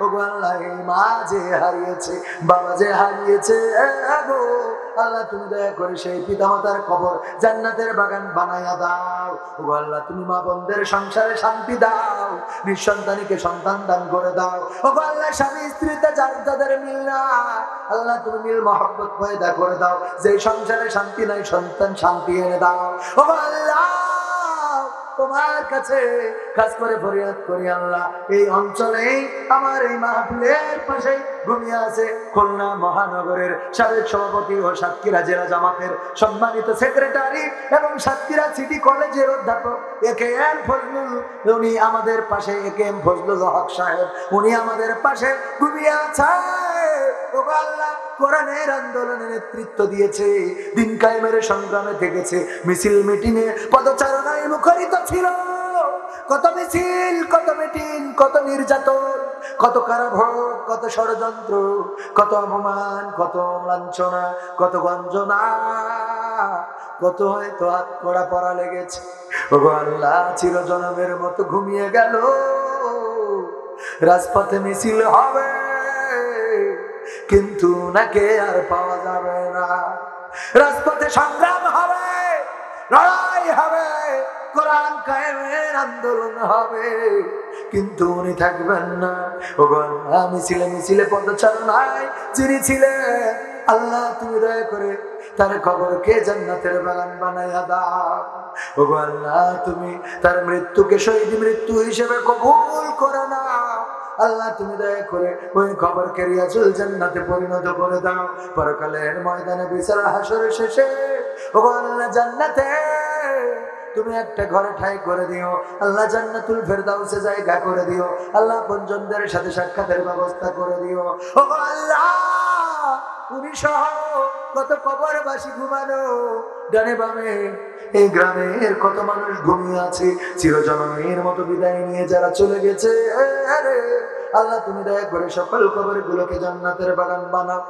ওগো আল্লাহ, এই মা যে হারিয়েছে, বাবা যে হারিয়েছে, গো আল্লাহ তুমি দয়া করে সেই পিতামাতার কবর জান্নাতের বাগান বানায়া দাও। ওগো আল্লাহ, তুমি মা বোনদের সংসারে শান্তি দাও, নিঃসন্তানীকে সন্তান দান করে দাও। ওগো আল্লাহ, স্বামী স্ত্রীতে যার যাদের মিল না, আল্লাহ তুমি মিল মহব্বত পয়দা করে দাও, যে সংসারে শান্তি নাই সন্তান শান্তি এনে দাও। ওগো আল্লাহ, তোমার কাছে খাস করে ফরিয়াদ করি, আল্লাহ এই অঞ্চলে আমার এই মাহফিলের পাশে ঘুমিয়ে আছে খুলনা মহানগরের সাবেক সভাপতি ও সাতক্ষীরা জেলা জামাতের সম্মানিত সেক্রেটারি এবং সাতক্ষীরা সিটি কলেজের অধ্যাপক একেএম ফজলুল, উনি আমাদের পাশে, একেএম ফজলুল হক সাহেব, উনি আমাদের পাশে ঘুমিয়ে আছে। ওগো আল্লাহ, কোরআনের আন্দোলনে নেতৃত্ব দিয়েছে, দিন কায়েমের সংগ্রামে থেকেছে, মিছিল মিটিংয়ে পদচারণায় মুখরিত ছিল। কত মিছিল, কত মিটিং, কত নির্যাতন, কত কারাভোগ, কত ষড়যন্ত্র, কত অপমান, কত লাঞ্ছনা, কত গঞ্জনা, কত হয়তো হাত কড়া পড়া লেগেছে। ওগো আল্লাহ, চিরজনমের মতো ঘুমিয়ে গেল। রাজপথে মিছিল হবে, কিন্তু নাকে আর পাওয়া যাবে না। রাজপথে সংগ্রাম হবে, লড়াই হবে, কোরআন কায়েমের আন্দোলন হবে, কিন্তু উনি থাকবেন না। ওগো আল্লাহ, মিছিলে মিছিলে পদচারণায় যিনি ছিলেন, আল্লাহ তুমি দয়া করে তার কবরকে জান্নাতের বাগান বানাইয়া দাও। ওগো আল্লাহ, তুমি তার মৃত্যুকে শহীদ মৃত্যু হিসেবে কবুল করে নাও। আল্লাহ তুমি দয়া করে ওই কবরকে রিয়াজুল জান্নাতে পরিণত করে দাও। পরকালের ময়দানে বিচার হাসরের শেষে ওগো আল্লাহ, জান্নাতে তুমি একটা ঘরে ঠাই করে দিও। আল্লাহ জান্নাতুল ফেরদাউসে জায়গা করে দিও। আল্লাহ আপনজনদের সাথে সাক্ষাতের ব্যবস্থা করে দিও। ওগো আল্লাহ, উনি সহ কত কবরবাসী ঘুমানো, ডানে বামে এই গ্রামের কত মানুষ ঘুমিয়ে আছে, চিরজনমের মতো বিদায় নিয়ে যারা চলে গেছে, আল্লাহ তুমি দয়া করে সকল কবরগুলোকে জান্নাতের বাগান বানাও।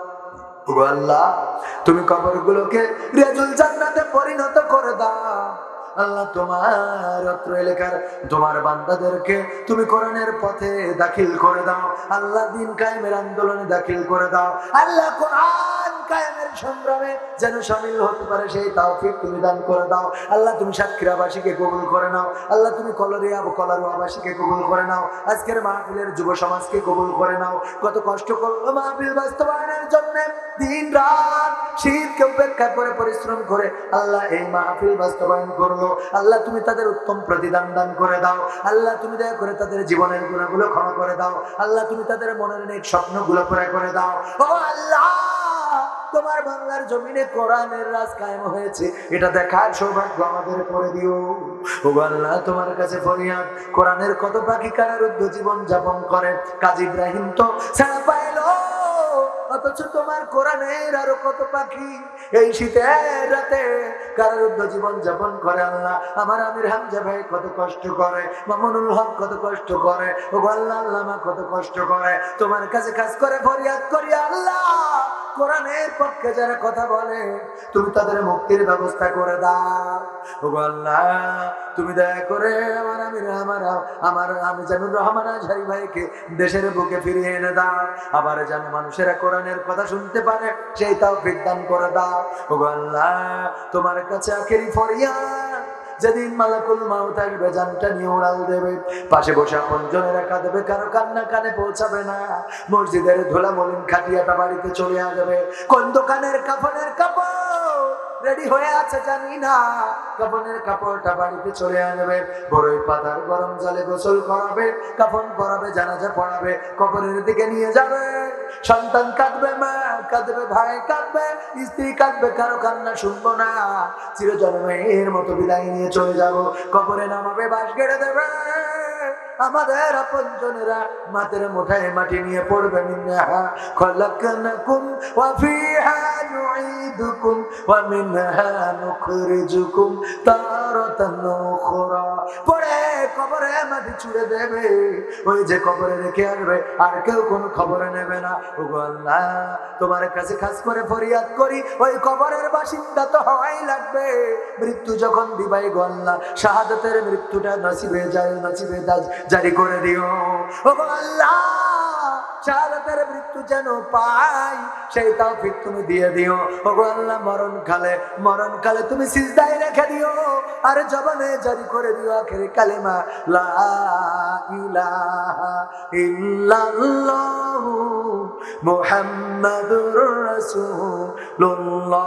ওগো আল্লাহ, তুমি কবরগুলোকে রিয়াজুল জান্নাতে পরিণত করে দাও। আল্লাহ তোমার অত্র এলাকার তোমার বান্দাদেরকে তুমি কোরআনের পথে দাখিল করে দাও। আল্লাহ দিন কায়েমের আন্দোলনে দাখিল করে দাও। আল্লাহ কোরআন কায়েমের সংগ্রামে যেন শামিল হতে পারে সেই তৌফিক তুমি দান করে দাও। আল্লাহ তুমি সাতক্ষীরাবাসীকে কবুল করে নাও। আল্লাহ তুমি কলারুয়াবাসীকে কবুল করে নাও। আজকের মাহফিলের যুব সমাজকে কবুল করে নাও। কত কষ্ট করলো মাহফিল বাস্তবায়নের জন্য, দিন রাত শীতকে উপেক্ষা করে পরিশ্রম করে আল্লাহ এই মাহফিল বাস্তবায়ন করলো। আল্লাহ তুমি তাদের উত্তম প্রতিদান দান করে দাও। আল্লাহ তুমি দয়া করে তাদের জীবনের গুণাগুলো ক্ষমা করে দাও। আল্লাহ তুমি তাদের মনের নেক স্বপ্নগুলো পুরা করে দাও। ও আল্লাহ, তোমার বাংলার জমিনে কোরআনের রাজ কায়েম হয়েছে, এটা দেখার সৌভাগ্য আমাদের করে দিও। ও আল্লাহ, তোমার কাছে ফরিয়াদ, কোরআনের কত পাখি কারারুদ্ধ জীবন যাপন করে। কাজী ইব্রাহিম তো ছাড়া পাইলো, অথচ তোমার কোরআনের আরো কত পাখি এই শীতের রাতে কারারুদ্ধ জীবন যাপন করে। আল্লাহ, আমার আমির হামজা ভাই কত কষ্ট করে, মামুনুল হক কত কষ্ট করে, ও আল্লাহ আল্লামা কত কষ্ট করে। তোমার কাছে কাজ করে ফরিয়াদ করি আল্লাহ, কোরআনের পক্ষে যারা কথা বলে তুমি তাদের মুক্তির ব্যবস্থা করে দাও। ও আল্লাহ, তুমি দয়া করে আমার আমিজানুর রহমান আজহারী ভাইকে দেশের বুকে ফিরিয়ে এনে দাও। আবার যেন মানুষেরা কোরআনের কথা শুনতে পারে সেই তৌফিক দান করে দাও। ও আল্লাহ, তোমার কাছে আখেরি ফরিয়াদ, যেদিন মালাকুল মাউত আসবে জানটা নিয়ে উড়াল দেবে, পাশে বসে আপনজনেরা কাঁদবে, কারো কান্না কানে পৌঁছাবে না। মসজিদের ধুলা মলিন খাটিয়াটা বাড়িতে চলে আসবে। কোন দোকানের কাফনের কাপড় রেডি হয়ে আছে জানি না, কাফনের কাপড়টা বাড়িতে চলে আসবে। বড়ই পাতার গরম জলে গোসল করাবে, কাফন পরাবে, জানাজা পড়াবে, কবরের দিকে নিয়ে যাবে। সন্তান কাঁদবে, মা কাঁদবে, ভাই কাঁদবে, স্ত্রী কাঁদবে, কারো কান্না শুনবো না। চিরজন্মের মতো বিদায় নিয়ে চলে যাব। কবরে নামাবে, বাঁশ গেড়ে দেবে। আমাদের আপনজনেরা মাথার মুঠায় মাটি নিয়ে পড়বে, মিনহা খলাকনাকুম ওয়া ফিহা নুঈদুকুম ওয়া মিনহা নুখরিজুকুম তারাতান উখরা। পড়ে কবরে মাটি ছুঁড়ে দেবে, ওই যে কবরে রেখে আসবে, আর কেউ কোনো খবর নেবে না। ওগো আল্লাহ, তোমার কাছে খাস করে ফরিয়াদ করি, ওই কবরের বাসিন্দা তো হওয়াই লাগবে। মৃত্যু যখন দিবাই গো আল্লাহ, শাহাদাতের মৃত্যুটা নসিবে যায়, নসিবে জারি করে দিও। ওগো আল্লাহ, শাহাদাতের মৃত্যু যেন পাই সেই তৌফিক তুমি দিয়ে দিও। ওগো আল্লাহ, মরণকালে তুমি সিজদায় রেখে দিও, আর জবানে জারি করে দিও আখেরি কালেমা লা ইলাহা ইল্লাল্লাহু মুহাম্মাদুর রাসূলুল্লাহ।